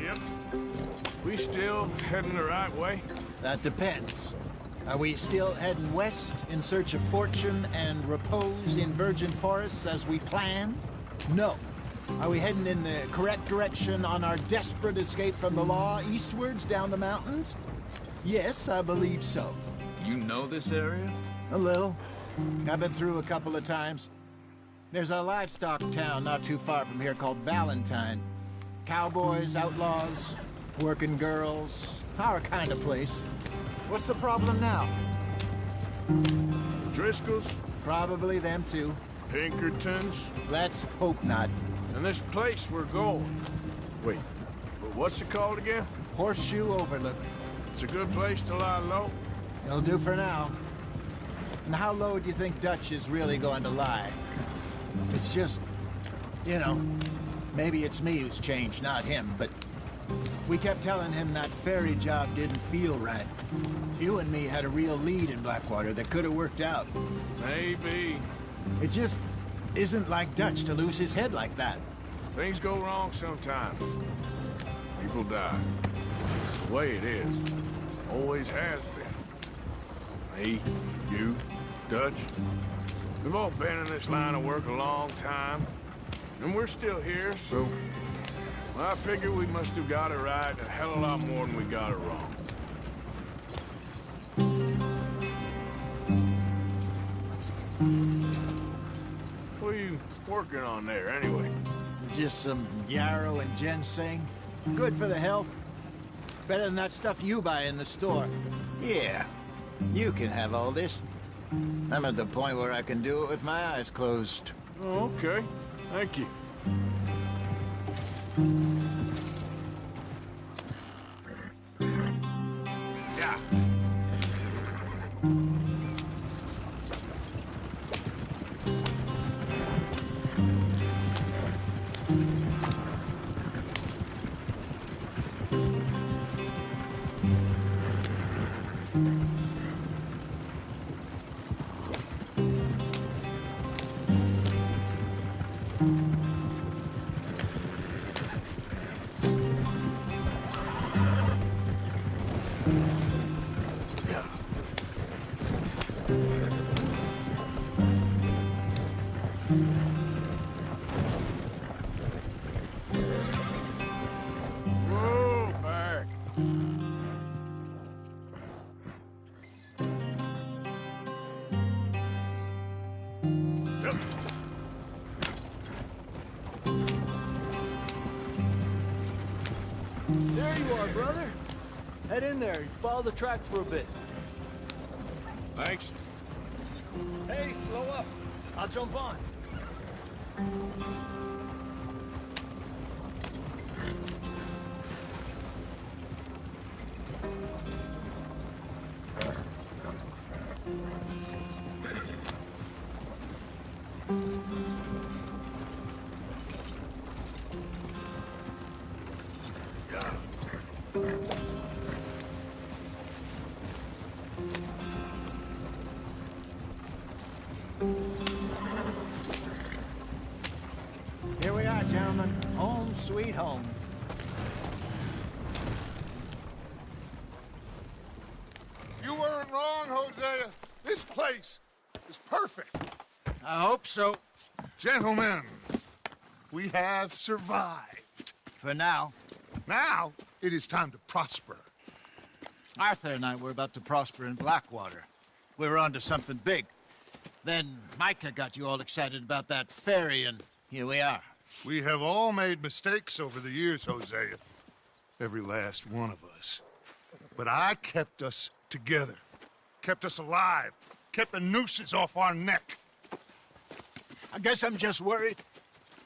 Yep. We still heading the right way? That depends. Are we still heading west in search of fortune and repose in virgin forests as we planned? No. Are we heading in the correct direction on our desperate escape from the law eastwards down the mountains? Yes, I believe so. You know this area? A little. I've been through a couple of times. There's a livestock town not too far from here called Valentine. Cowboys, outlaws, working girls, our kind of place. What's the problem now? Driscolls? Probably them too. Pinkertons? Let's hope not. And this place we're going. Wait, what's it called again? Horseshoe Overlook. It's a good place to lie low? It'll do for now. And how low do you think Dutch is really going to lie? It's just, you know, maybe it's me who's changed, not him, but we kept telling him that ferry job didn't feel right. You and me had a real lead in Blackwater that could have worked out. Maybe. It just isn't like Dutch to lose his head like that. Things go wrong sometimes. People die. It's the way it is. Always has been. Me, you, Dutch. We've all been in this line of work a long time. And we're still here, so... well, I figure we must have got it right a hell of a lot more than we got it wrong. What are you working on there, anyway? Just some yarrow and ginseng. Good for the health. Better than that stuff you buy in the store. Yeah, you can have all this. I'm at the point where I can do it with my eyes closed. Oh, okay. Thank you. Yeah. There you are, brother. Head in there. Follow the track for a bit. Thanks. Hey, slow up. I'll jump on. Here we are, gentlemen. Home sweet home. You weren't wrong, Hosea. This place is perfect. I hope so. Gentlemen, we have survived. For now. Now, it is time to prosper. Arthur and I were about to prosper in Blackwater. We were on to something big. Then Micah got you all excited about that ferry, and here we are. We have all made mistakes over the years, Hosea. Every last one of us. But I kept us together. Kept us alive. Kept the nooses off our neck. I guess I'm just worried.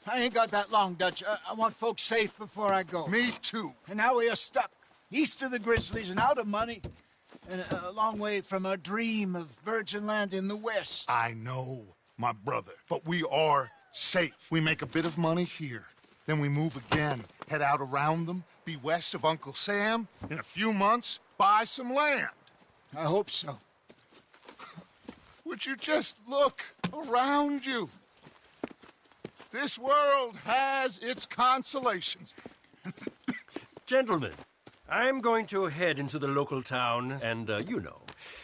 I ain't got that long, Dutch. I want folks safe before I go. Me too. And now we are stuck. East of the Grizzlies and out of money. And a long way from our dream of virgin land in the west. I know, my brother. But we are safe. We make a bit of money here. Then we move again. Head out around them. Be west of Uncle Sam. In a few months, buy some land. I hope so. Would you just look around you? This world has its consolations. Gentlemen, I'm going to head into the local town and, you know,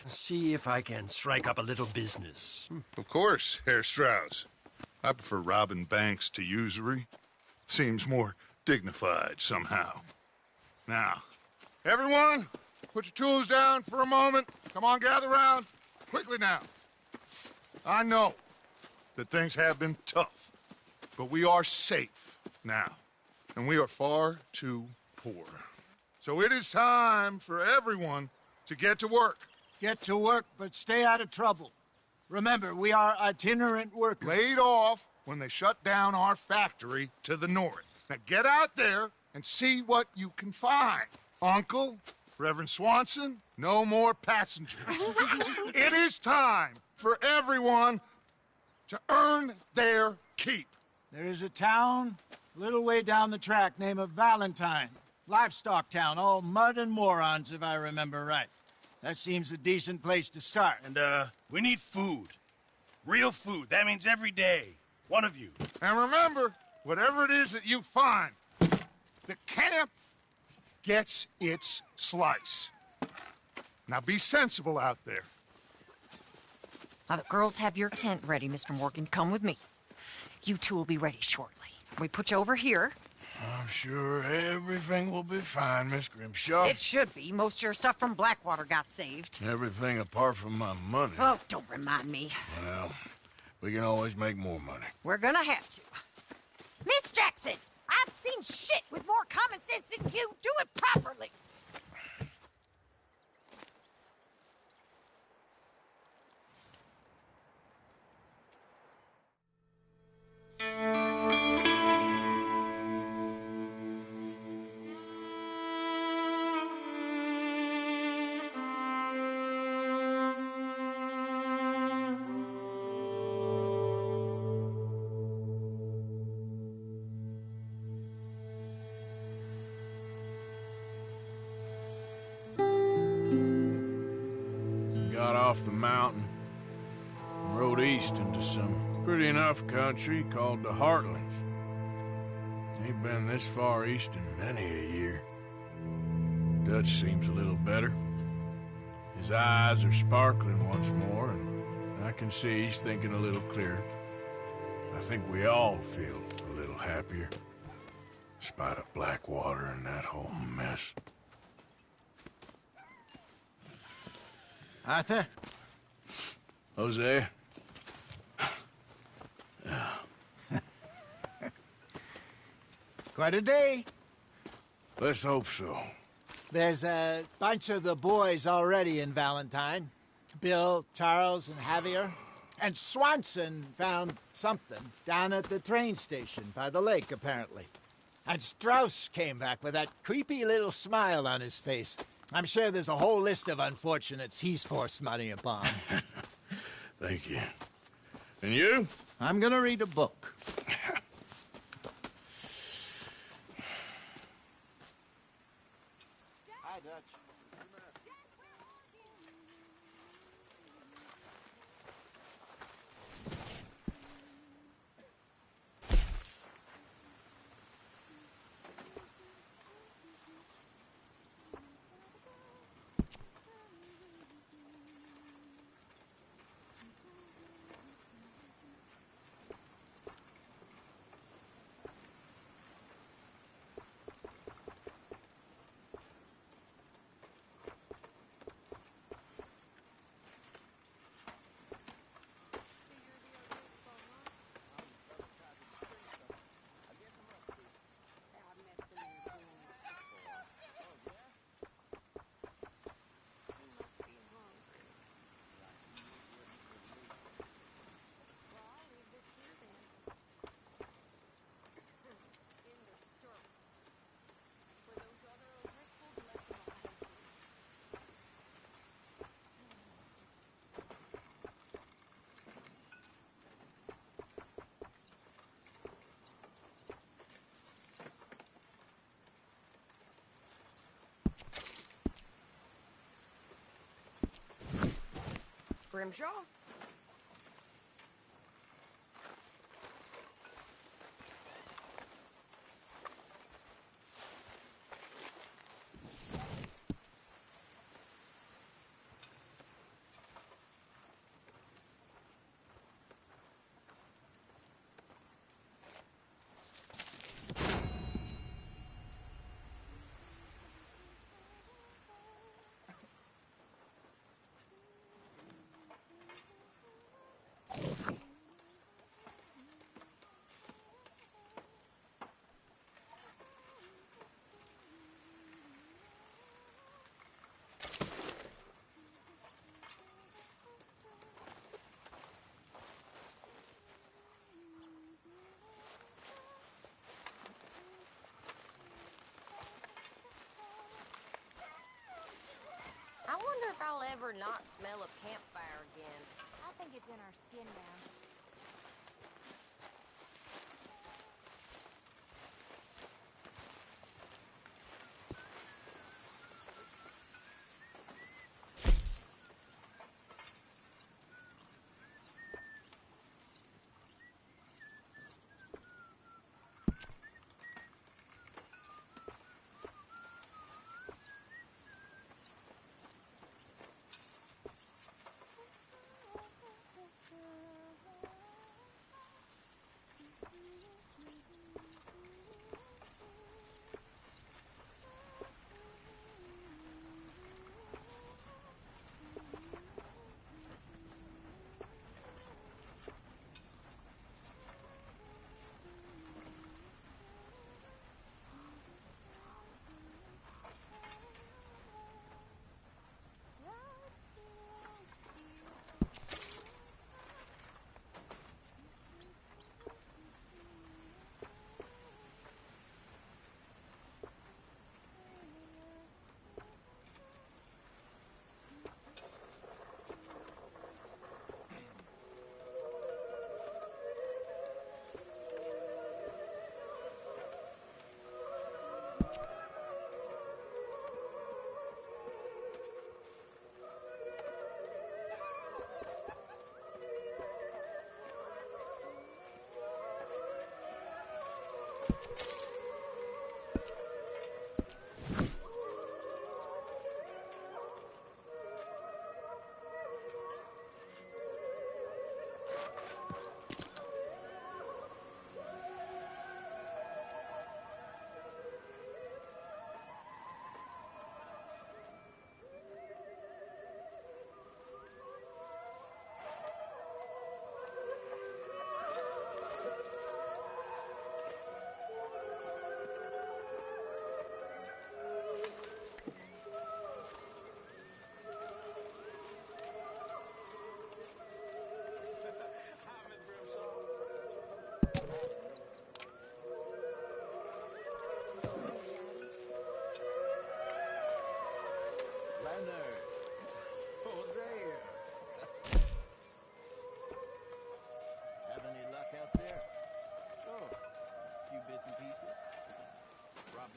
see if I can strike up a little business. Of course, Herr Strauss. I prefer robbing banks to usury. seems more dignified somehow. Now, everyone, put your tools down for a moment. Come on, gather round. Quickly now. I know that things have been tough, but we are safe now, and we are far too poor. So it is time for everyone to get to work. Get to work, but stay out of trouble. Remember, we are itinerant workers. Laid off when they shut down our factory to the north. Now get out there and see what you can find. Uncle, Reverend Swanson, no more passengers. It is time for everyone to earn their keep. There is a town a little way down the track named Valentine. Livestock town, all mud and morons, if I remember right. That seems a decent place to start. And, we need food. Real food. That means every day. One of you. And remember, whatever it is that you find, the camp gets its slice. Now be sensible out there. Now the girls have your tent ready, Mr. Morgan. Come with me. You two will be ready shortly. We put you over here. I'm sure everything will be fine, Miss Grimshaw. It should be. Most of your stuff from Blackwater got saved. Everything apart from my money. Oh, don't remind me. Well, we can always make more money. We're gonna have to. Miss Jackson, I've seen shit with more common sense than you. Do it properly. Got off the mountain and rode east into some pretty enough country called the Heartlands. Ain't been this far east in many a year. Dutch seems a little better. His eyes are sparkling once more, and I can see he's thinking a little clearer. I think we all feel a little happier, despite of Blackwater and that whole mess. Arthur? Jose? Quite a day. Let's hope so. There's a bunch of the boys already in Valentine. Bill, Charles, and Javier. And Swanson found something down at the train station by the lake, apparently. And Strauss came back with that creepy little smile on his face. I'm sure there's a whole list of unfortunates he's forced money upon. Thank you. And you? I'm gonna read a book. Hi, Dutch. Grimshaw? ever not smell a campfire again? I think it's in our skin now.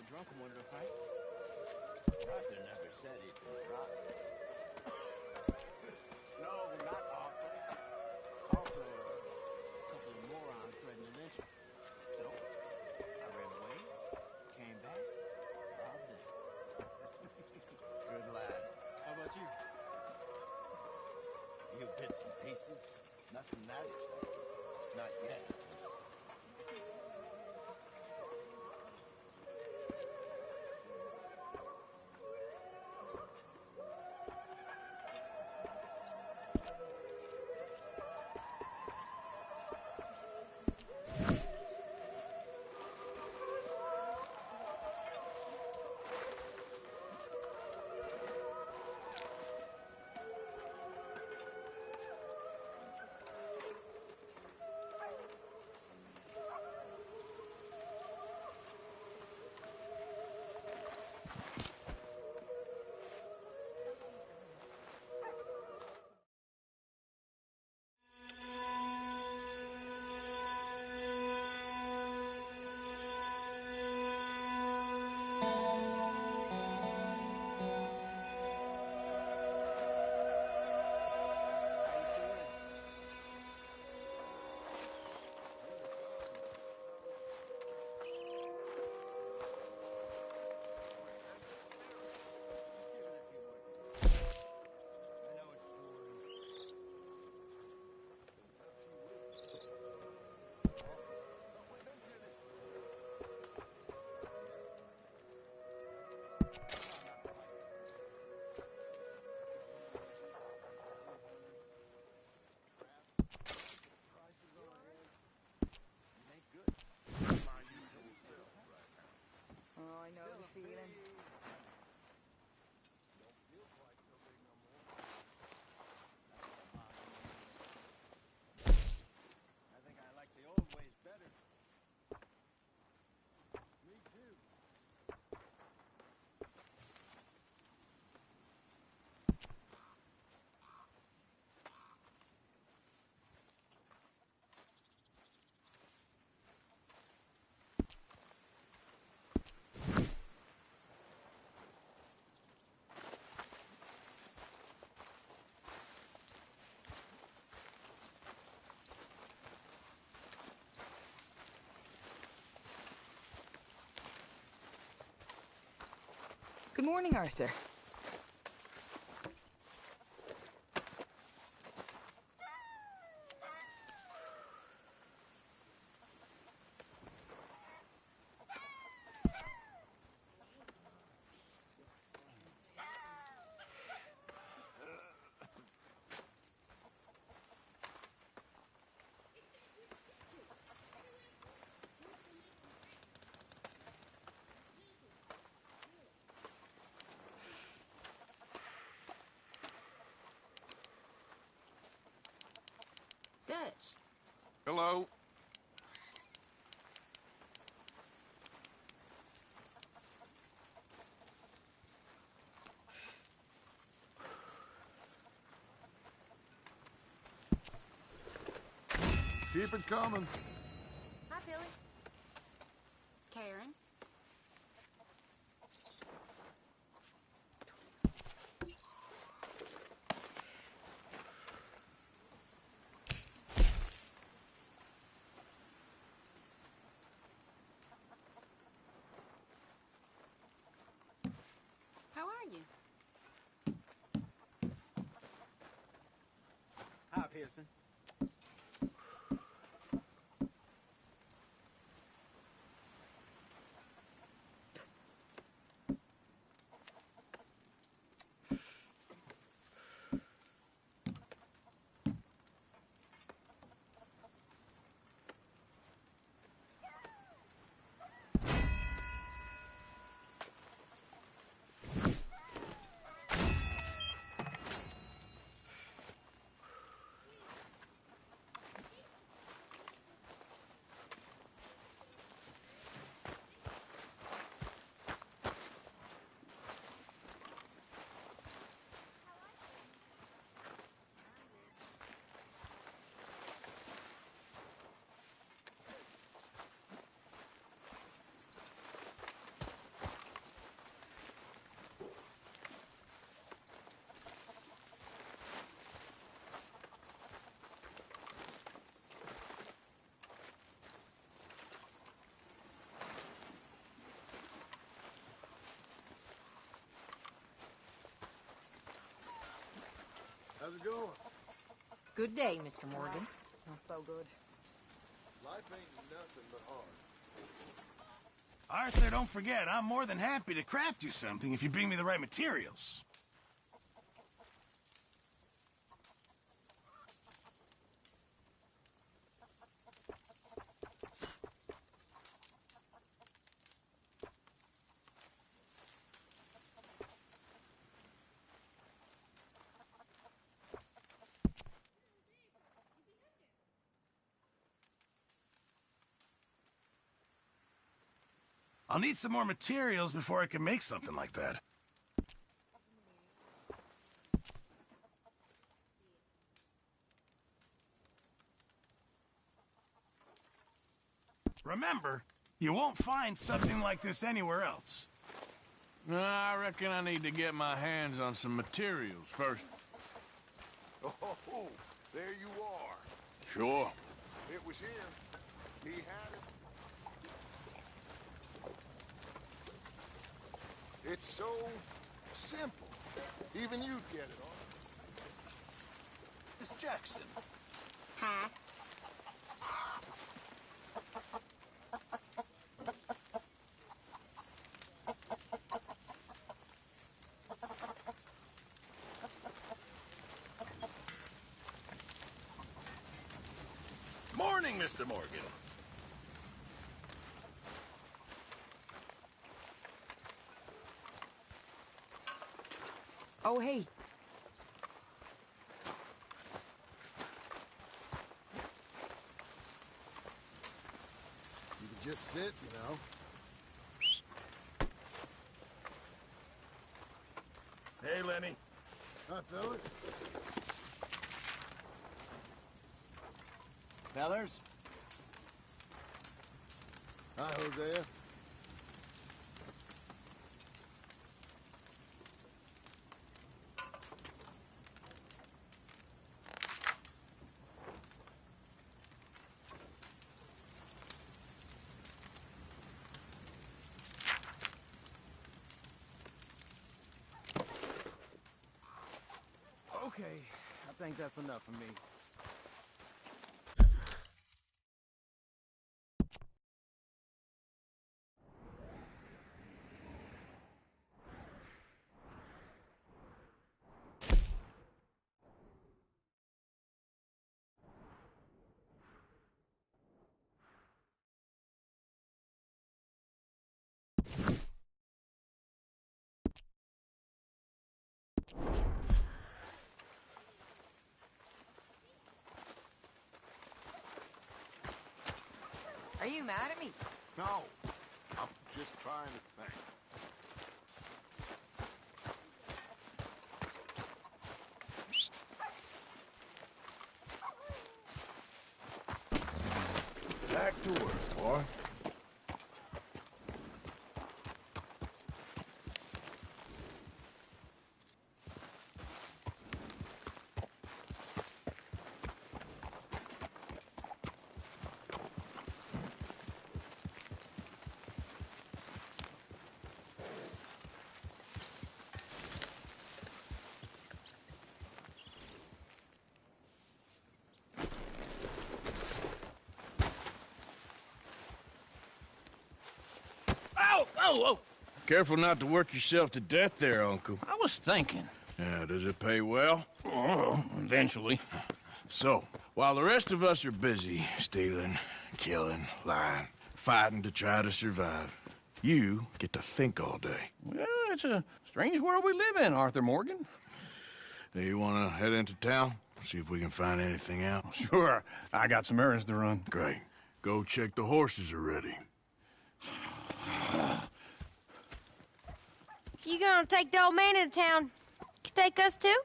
Drunken wanted to fight. Arthur never said he could rock. No, not Arthur. Also, a couple of morons threatened to lynch him. So, I ran away, came back, robbed them. Good lad. How about you? You bits and pieces. Nothing that exciting. Not yet. Good morning, Arthur. Dutch. Hello. Keep it coming. Hi, Billy. Karen? How are you? Hi, Pearson. How's it going? Good day, Mr. Morgan. Not so good. Life ain't nothing but hard. Arthur, don't forget, I'm more than happy to craft you something if you bring me the right materials. I'll need some more materials before I can make something like that. Remember, you won't find something like this anywhere else. I reckon I need to get my hands on some materials first. Oh, there you are. Sure. It was here. He had it. It's so simple. Even you'd get it, all. Miss Jackson. Huh? Morning, Mr. Morgan. Oh, hey. You can just sit, you know. Hey, Lenny. Hi, fellas. Fellers? Hi, Hosea. think that's enough for me. Are you mad at me? No, I'm just trying to think. Back to work, boy. Oh! Careful not to work yourself to death there, Uncle. I was thinking. Yeah, does it pay well? Oh, eventually. So, while the rest of us are busy stealing, killing, lying, fighting to try to survive, you get to think all day. Well, it's a strange world we live in, Arthur Morgan. Do you want to head into town? See if we can find anything out? Sure. I got some errands to run. Great. Go check the horses are ready. You gonna take the old man into town? You take us too?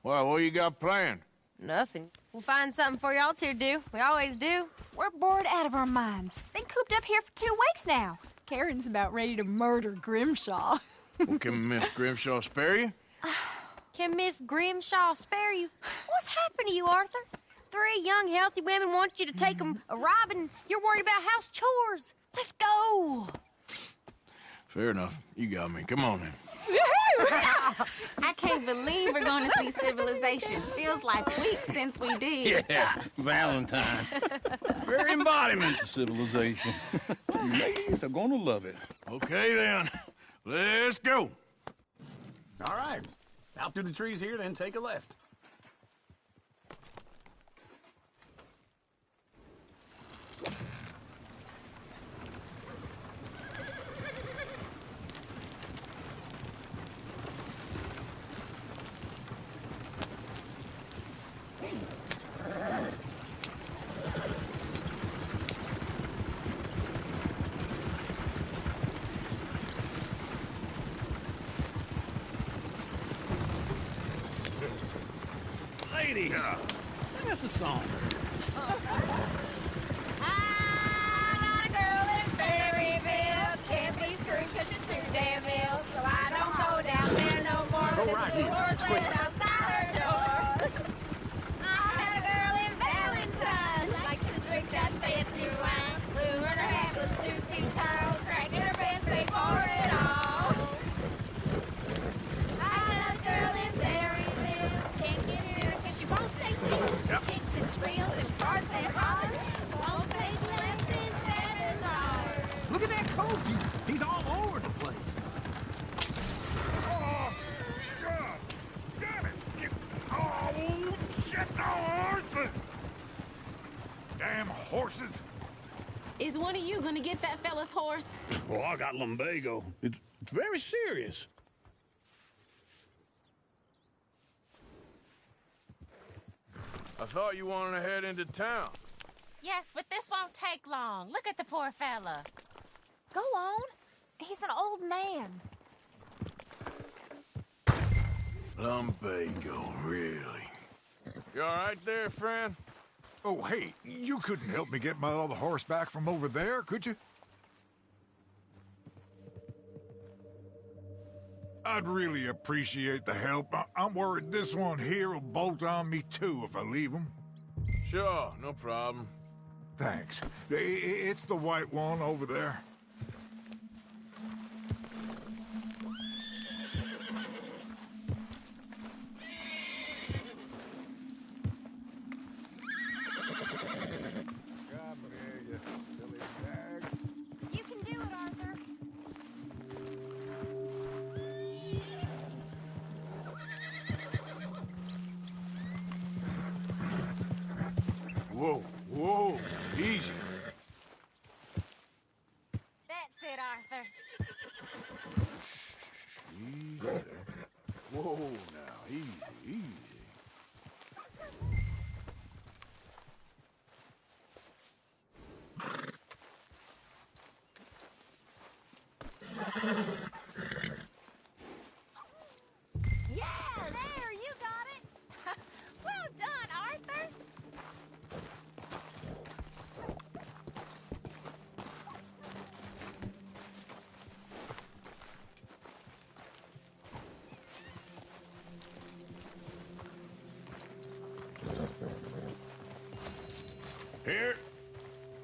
Well, what you got planned? Nothing. We'll find something for y'all to do. We always do. We're bored out of our minds. Been cooped up here for 2 weeks now. Karen's about ready to murder Grimshaw. Well, can Miss Grimshaw spare you? Can Miss Grimshaw spare you? What's happened to you, Arthur? 3 young, healthy women want you to take them a robbing. You're worried about house chores. Let's go. Fair enough. You got me. Come on then. I can't believe we're going to see civilization. Feels like weeks since we did. Yeah, Valentine. Very embodiment of civilization. You ladies are gonna love it. Okay then. Let's go. All right. Out through the trees here, then take a left. Lady, sing us a song. I got a girl in Berryville. Can't be screwed 'cause she's too damn ill. So I don't go down there no more. Go right here. It's right outside her door. I had a girl in Valentine. Likes to drink that fancy wine. Blue and her hat was 2 feet tall. Cracking her pants, paid for it all. I got a girl in Berryville. Can't get near her 'cause she won't stay still. She kicks and squeals and farts and hollers. Won't take less than $7. Look at that coat. He's all over the place. Oh, God! Damn it! Oh, shit, the horses! Damn horses! Is one of you going to get that fella's horse? Oh, I got lumbago. It's very serious. I thought you wanted to head into town. Yes, but this won't take long. Look at the poor fella. Go on. He's an old man. Lumbago, really? You all right there, friend? Oh, hey, you couldn't help me get my other horse back from over there, could you? I'd really appreciate the help. I'm worried this one here will bolt on me too if I leave him. Sure, no problem. Thanks. It's the white one over there. Arthur. Easy there. Whoa, now, easy, easy. Yeah, there, you got it. Well done, Arthur.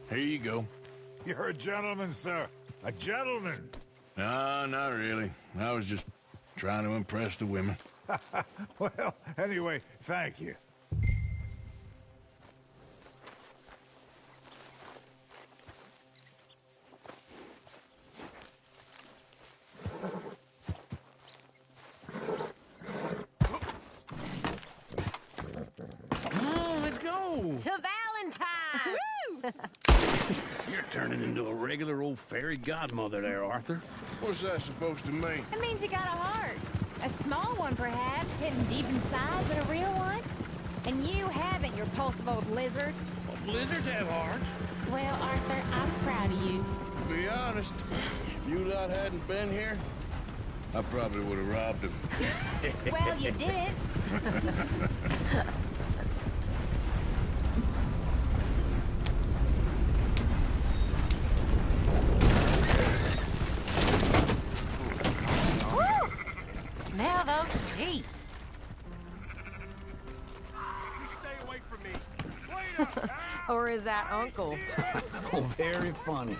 Here you go. You're a gentleman, sir. A gentleman. No, not really. I was just trying to impress the women. Well, anyway, thank you. Come on, let's go. To Valentine! Woo! You're turning into a regular old fairy godmother there, Arthur. What's that supposed to mean? It means you got a heart. A small one, perhaps, hidden deep inside, but a real one. And you haven't, you repulsive old lizard. Well, lizards have hearts. Well, Arthur, I'm proud of you. To be honest, if you lot hadn't been here, I probably would have robbed him. Well, you did. Smell those sheep. You stay away from me. Or is that Uncle? Oh, very funny.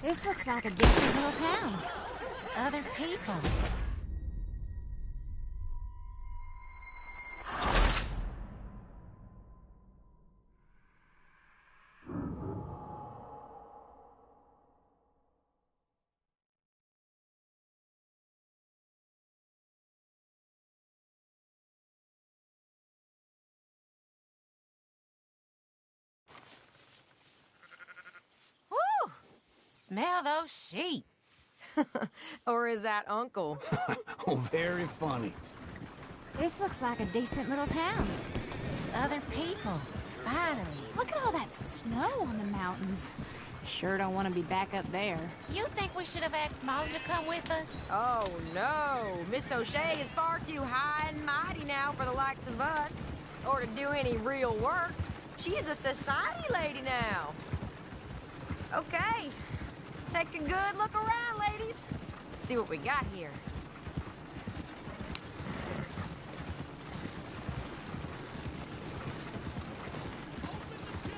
This looks like a decent little town. Other people. Woo! Smell those sheep. Or is that Uncle? Oh, very funny. This looks like a decent little town. Other people. Finally. Look at all that snow on the mountains. Sure don't want to be back up there. You think we should have asked Molly to come with us? Oh, no. Miss O'Shea is far too high and mighty now for the likes of us. Or to do any real work. She's a society lady now. Okay. Take a good look around, ladies. See what we got here.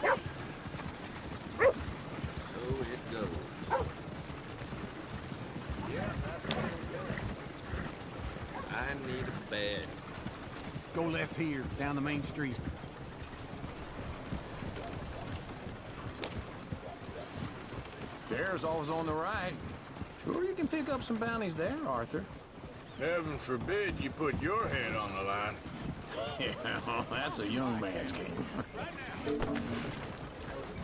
So it goes. I need a bed. Go left here, down the main street. There's always on the right. Sure you can pick up some bounties there, Arthur. Heaven forbid you put your head on the line. Yeah, that's a young man's game.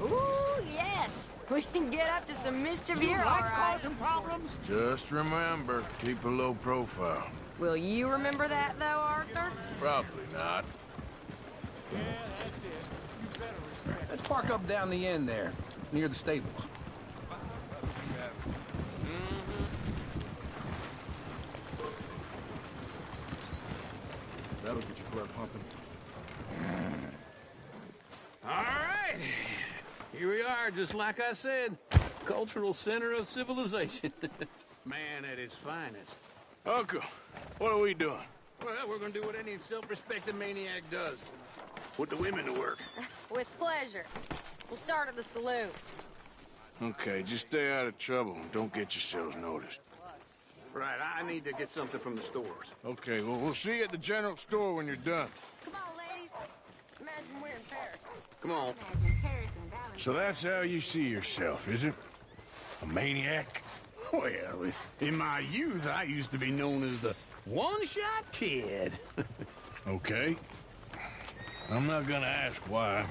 Ooh, yes. We can get up to some mischief here, all right. causing problems? Just remember, keep a low profile. Will you remember that, though, Arthur? Probably not. Let's park up down the end there, near the stables. That'll get your blood pumping. All right. Here we are, just like I said. Cultural center of civilization. Man at his finest. Uncle, what are we doing? Well, we're gonna do what any self-respecting maniac does. Put the women to work. With pleasure. We'll start at the saloon. Okay, just stay out of trouble and don't get yourselves noticed. Right, I need to get something from the stores. Okay, well, we'll see you at the general store when you're done. Come on, ladies. Imagine we're in Paris. Come on. Imagine Paris and Valentine. So that's how you see yourself, is it? A maniac? Well, in my youth, I used to be known as the one-shot kid. Okay. I'm not gonna ask why.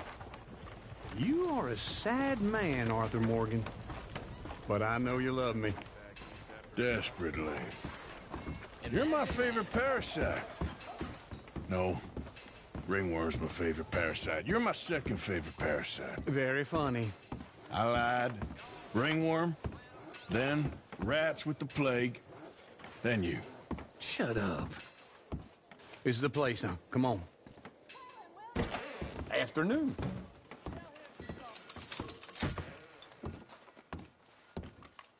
You are a sad man, Arthur Morgan. But I know you love me. Desperately. You're my favorite parasite. No, ringworm's my favorite parasite. You're my second favorite parasite. Very funny. I lied. Ringworm, then rats with the plague, then you. Shut up. This is the place now. Come on. Afternoon.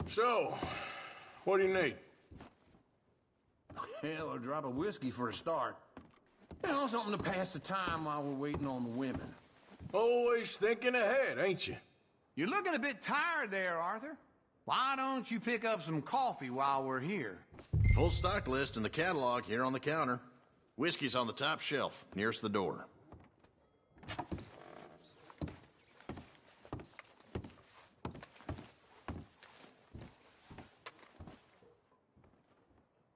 So, what do you need? Hell, a drop of whiskey for a start. You know, something to pass the time while we're waiting on the women. Always thinking ahead, ain't you? You're looking a bit tired there, Arthur. Why don't you pick up some coffee while we're here? Full stock list in the catalog here on the counter. Whiskey's on the top shelf, nearest the door.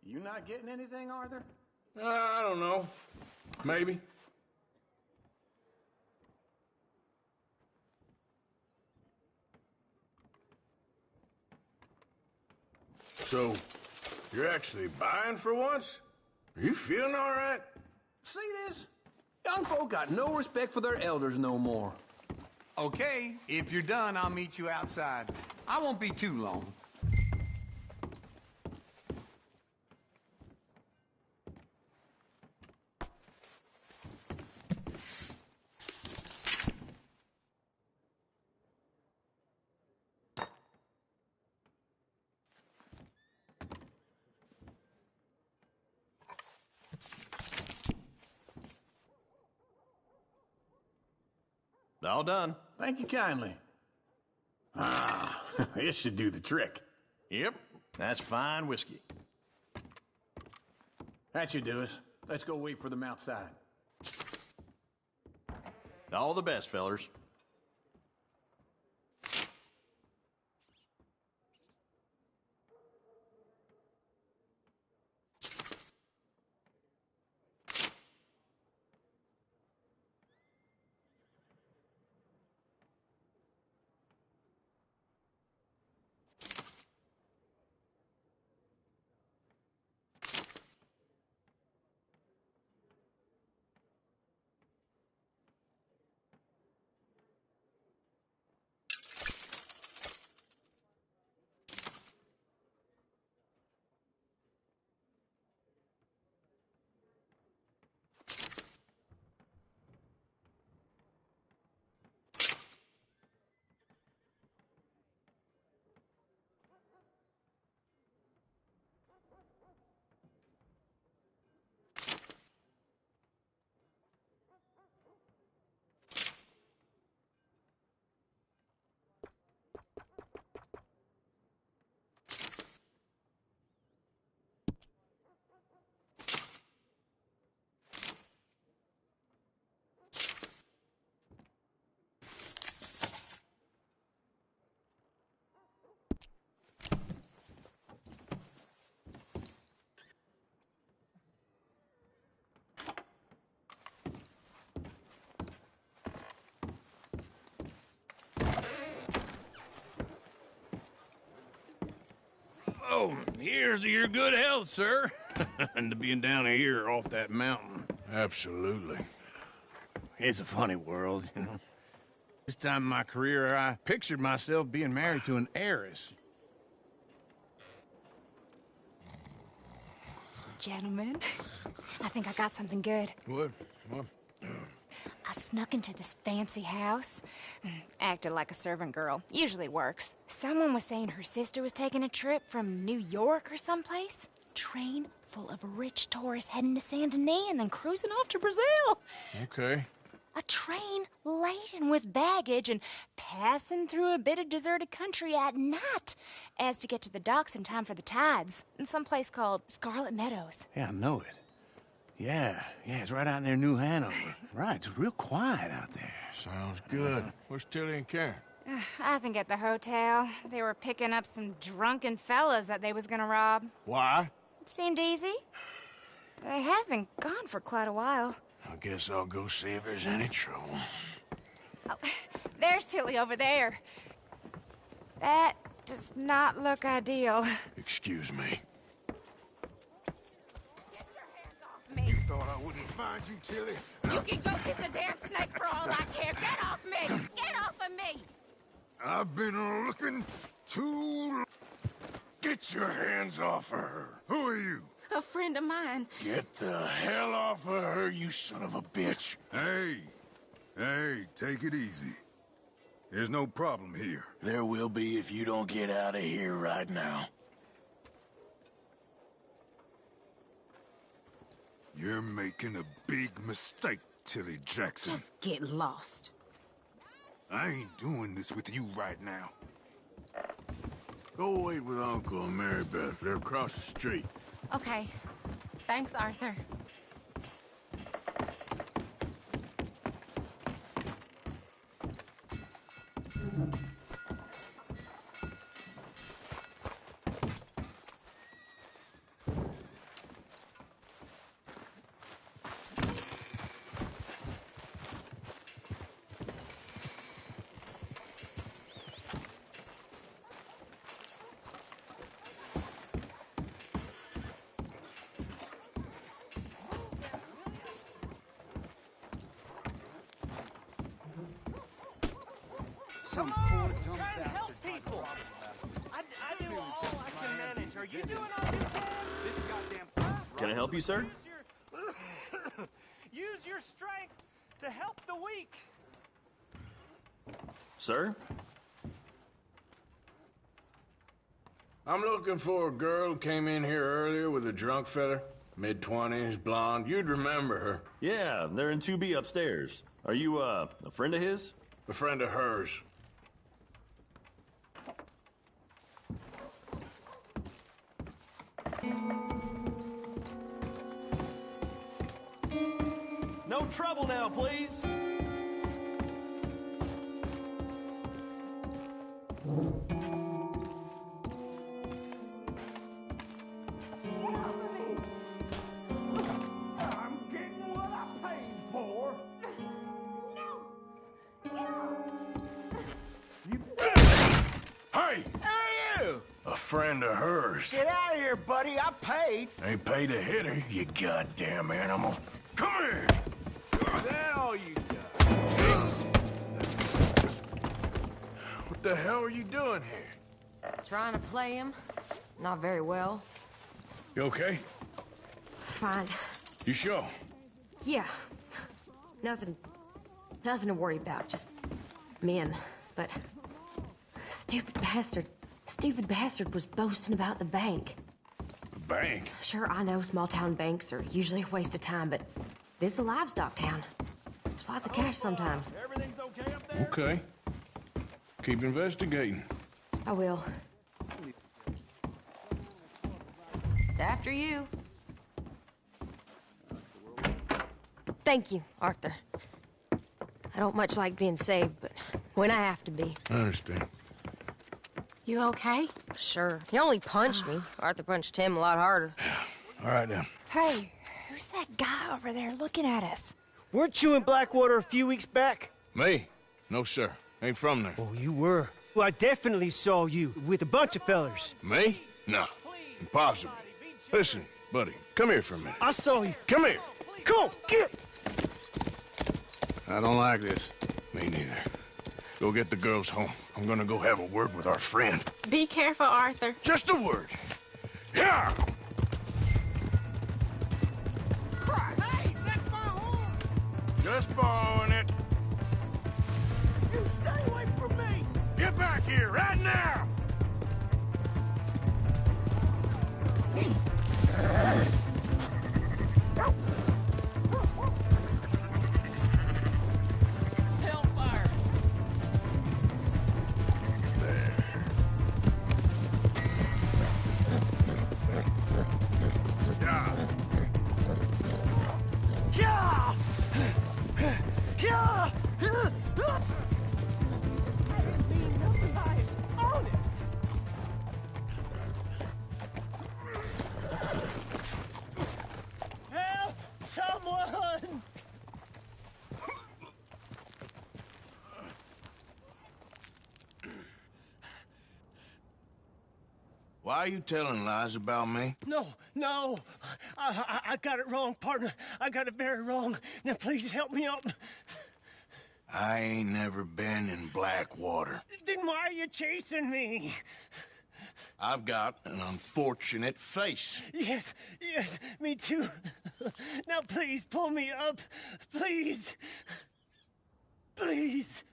You not getting anything, Arthur? I don't know. Maybe. So, you're actually buying for once? Are you feeling all right? See this? Young folk got no respect for their elders no more. Okay, if you're done, I'll meet you outside. I won't be too long. All done. Thank you kindly. Ah, this should do the trick. Yep, that's fine whiskey. That should do us. Let's go wait for them outside. All the best, fellers. Oh, here's to your good health, sir. And to being down here off that mountain. Absolutely. It's a funny world, you know. This time in my career, I pictured myself being married to an heiress. Gentlemen, I think I got something good. What? I snuck into this fancy house. Acted like a servant girl. Usually works. Someone was saying her sister was taking a trip from New York or someplace. Train full of rich tourists heading to Saint Denis and then cruising off to Brazil. Okay. A train laden with baggage and passing through a bit of deserted country at night as to get to the docks in time for the tides in some place called Scarlet Meadows. Yeah, I know it. Yeah, it's right out near New Hanover. Right, it's real quiet out there. Sounds good. Where's Tilly and Karen? I think at the hotel. They were picking up some drunken fellas that they was gonna rob. Why? It seemed easy. They have been gone for quite a while. I guess I'll go see if there's any trouble. Oh, there's Tilly over there. That does not look ideal. Excuse me. You thought I wouldn't find you, Tilly? You can go kiss a damn snake for all I care. Get off me! Get off of me! I've been looking too... Get your hands off of her. Who are you? A friend of mine. Get the hell off of her, you son of a bitch. Hey, take it easy. There's no problem here. There will be if you don't get out of here right now. You're making a big mistake, Tilly Jackson. Just get lost. I ain't doing this with you right now. Go wait with Uncle and Mary Beth. They're across the street. Okay. Thanks, Arthur. Some poor dumb bastard. People. I do all I can manage. Are you doing all you can? This goddamn... Can I help you, sir? Use your strength to help the weak. Sir? I'm looking for a girl who came in here earlier with a drunk fella. Mid-20s, blonde. You'd remember her. Yeah, they're in 2B upstairs. Are you, a friend of his? A friend of hers. No trouble now, please. I'm getting what I paid for. Hey! Hey, you! A friend of hers. Get out of here, buddy. I paid. Ain't paid to hit her, you goddamn animal. Come here! Is that all you got? What the hell are you doing here? Trying to play him. Not very well. You okay? Fine. You sure? Yeah. Nothing to worry about. Just men. But stupid bastard was boasting about the bank. The bank? Sure, I know small town banks are usually a waste of time, but this is a livestock town. There's lots of cash sometimes. Everything's okay up there? Okay. Keep investigating. I will. After you. Thank you, Arthur. I don't much like being saved, but when I have to be. I understand. You okay? Sure. He only punched me. Arthur punched him a lot harder. All right, then. Hey, who's that guy over there looking at us? Weren't you in Blackwater a few weeks back? Me? No, sir. Ain't from there. Oh, you were. Well, I definitely saw you with a bunch of fellers. Me? No. Impossible. Listen, buddy, come here for a minute. I saw you. Come here. Come on, get! I don't like this. Me neither. Go get the girls home. I'm gonna go have a word with our friend. Be careful, Arthur. Just a word. Yeah! Hey, that's my home. Just borrowing it. You stay away from me. Get back here right now! Hellfire! Yeah! Yeah! I didn't mean nothing by it. Honest. Why are you telling lies about me? No. I got it wrong, partner. I got it very wrong. Now, please help me out. I ain't never been in Blackwater. Then why are you chasing me? I've got an unfortunate face. Yes, me too. Now, please, pull me up. Please. Please.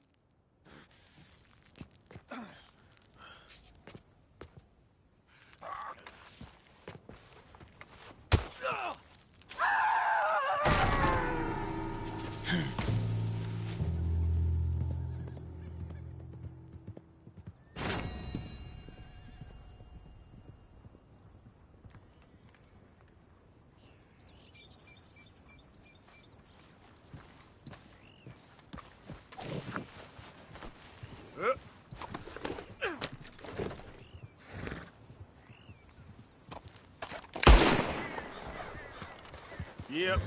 Yep.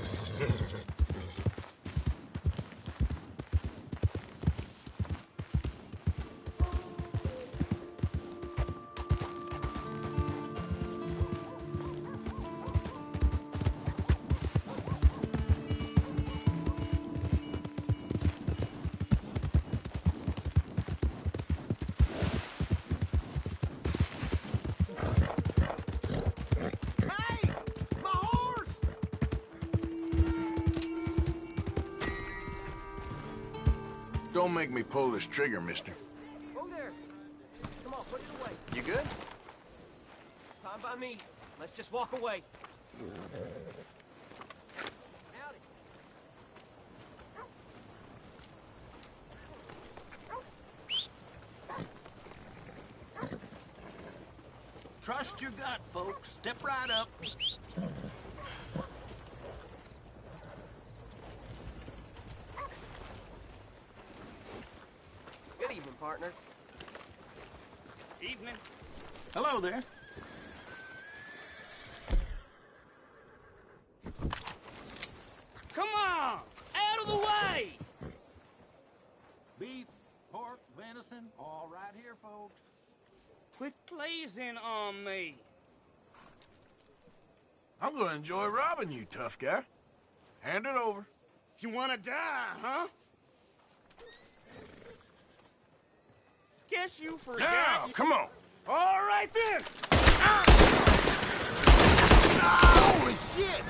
Don't make me pull this trigger, mister. Oh, there. Come on, put it away. You good? Fine by me. Let's just walk away. Howdy. Trust your gut, folks. Step right up. Good evening, partner. Evening. Hello there. Come on! Out of the way! Beef, pork, venison, all right here, folks. Quit blazing on me. I'm gonna enjoy robbing you, tough guy. Hand it over. You wanna die, huh? Guess you forgot. Now, come on. All right then. Holy shit!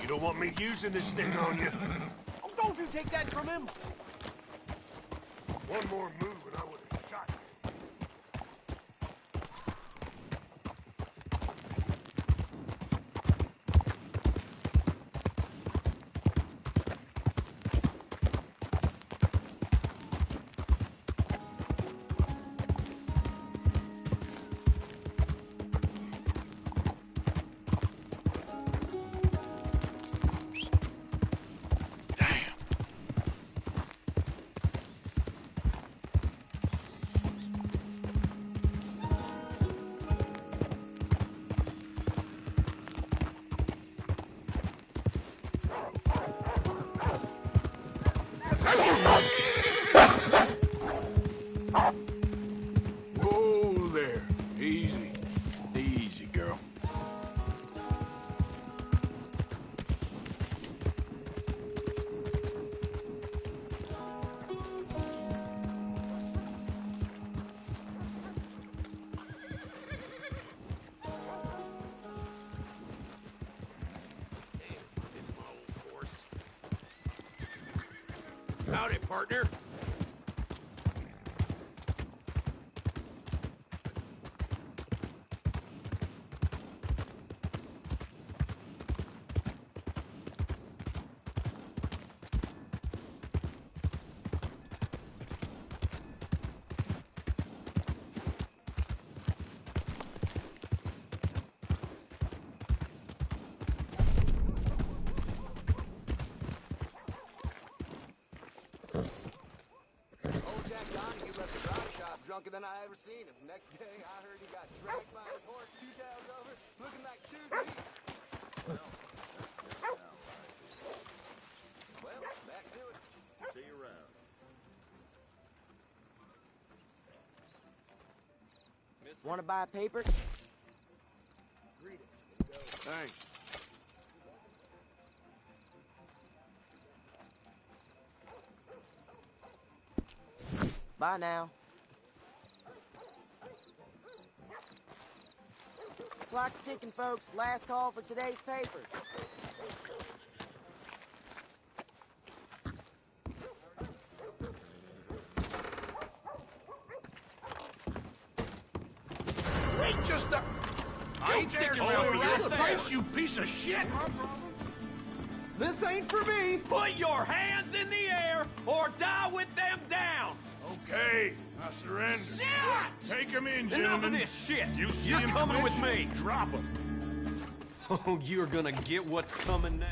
You don't want me using this thing on you. Oh, don't you take that from him! One more move and I would have shot you. Whoa there. Easy. Easy, girl. Howdy, partner. Drunker than I ever seen him. Next day, I heard he got dragged by his horse 2 towns over, looking like shoe meat. Well, back to it. See you around. Want to buy a paper? Read it. Thanks. Bye now. Clock's ticking, folks. Last call for today's paper. Wait just a... I ain't sticking around for this place, you piece of shit! This ain't for me. Put your hands in the air or die with them down! Okay, I surrender. Shit! Take him in, Enough gentlemen. of this shit! You see You're him coming twitch? with me! Drop him. Oh, you're gonna get what's coming now.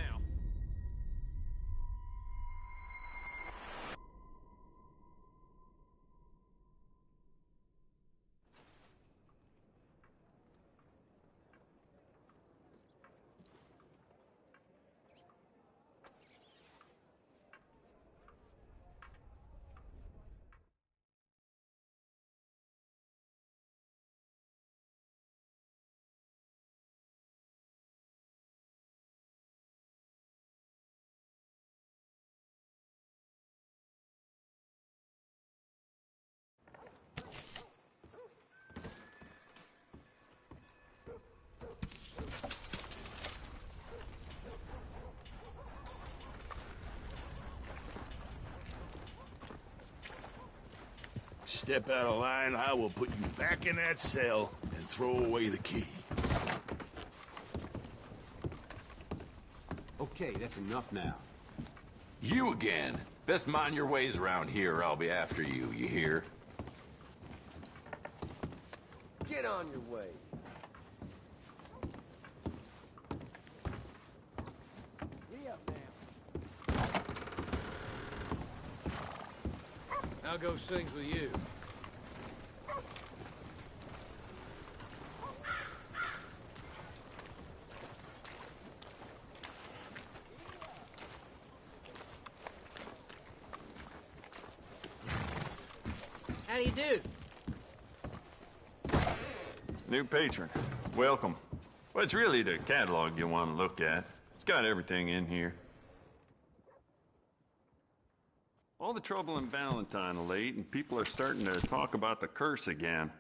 Step out of line, I will put you back in that cell and throw away the key. Okay, that's enough now. You again. Best mind your ways around here or I'll be after you, you hear? Get on your way. Giddy up now. How goes things with you? How do you do? New patron. Welcome. Well, it's really the catalog you want to look at. It's got everything in here. All the trouble in Valentine of late, and people are starting to talk about the curse again.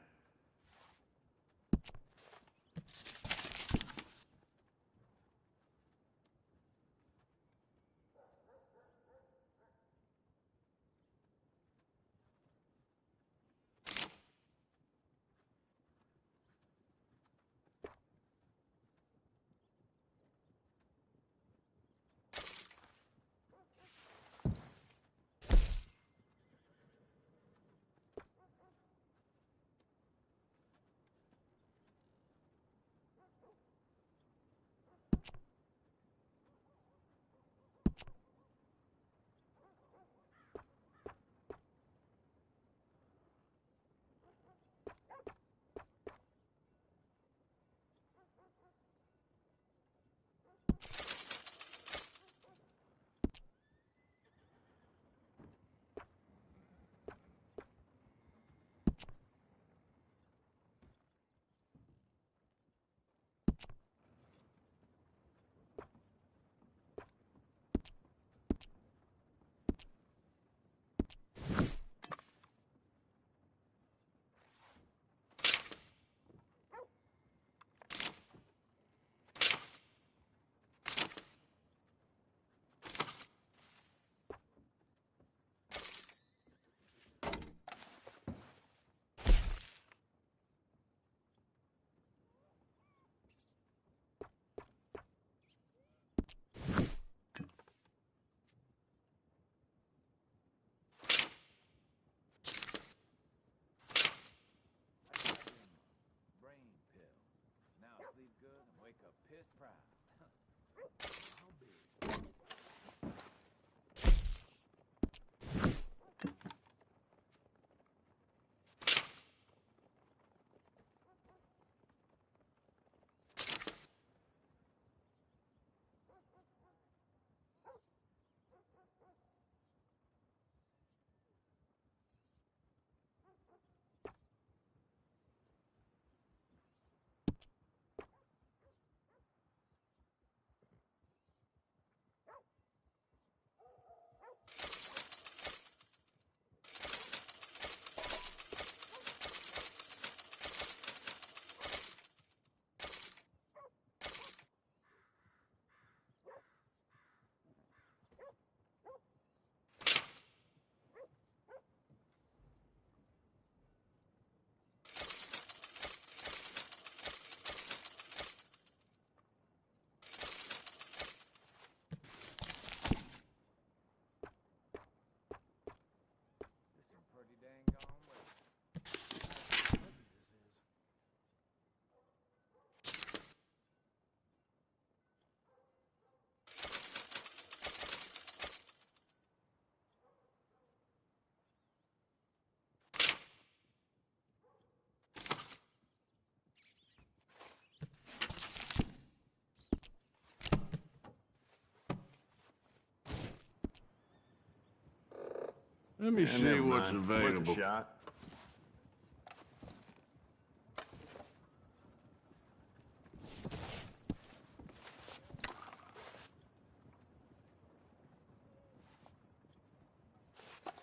Let me see never what's mind. Worth a available. shot.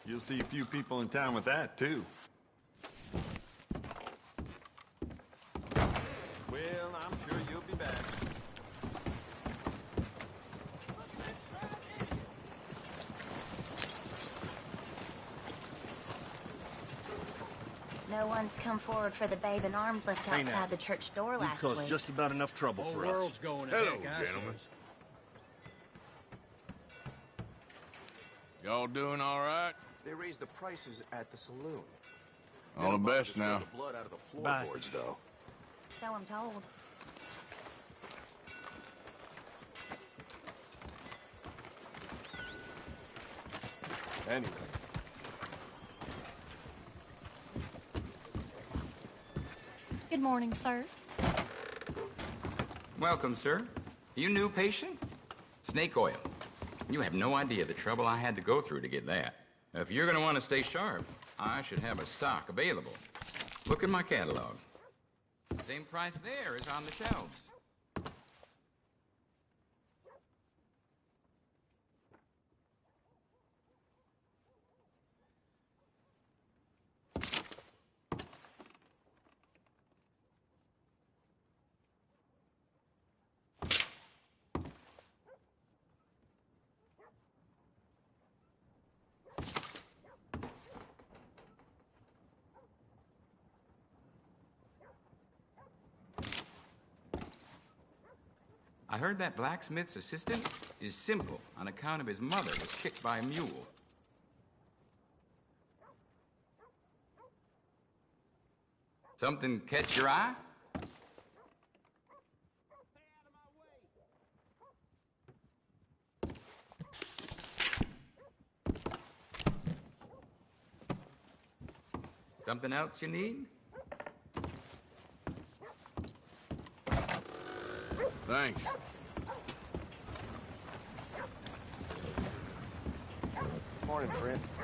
You'll see a few people in town with that, too. Well, I'm sure you'll be back. No one's come forward for the babe in arms left Hey, now. outside the church door You've last caused week. just about enough trouble for us. world's going to Hello, heck, I gentlemen. says. Y'all doing all right? They raised the prices at the saloon. All the best now. The blood out of the Bye. floorboards, though. So I'm told. Anyway, Good morning, sir. Welcome, sir. You new patient? Snake oil. You have no idea the trouble I had to go through to get that. If you're going to want to stay sharp, I should have a stock available. Look at my catalog. Same price there is on the shelves. I heard that blacksmith's assistant is simple on account of his mother was kicked by a mule. Something catch your eye? Something else you need? Thanks. morning, friend.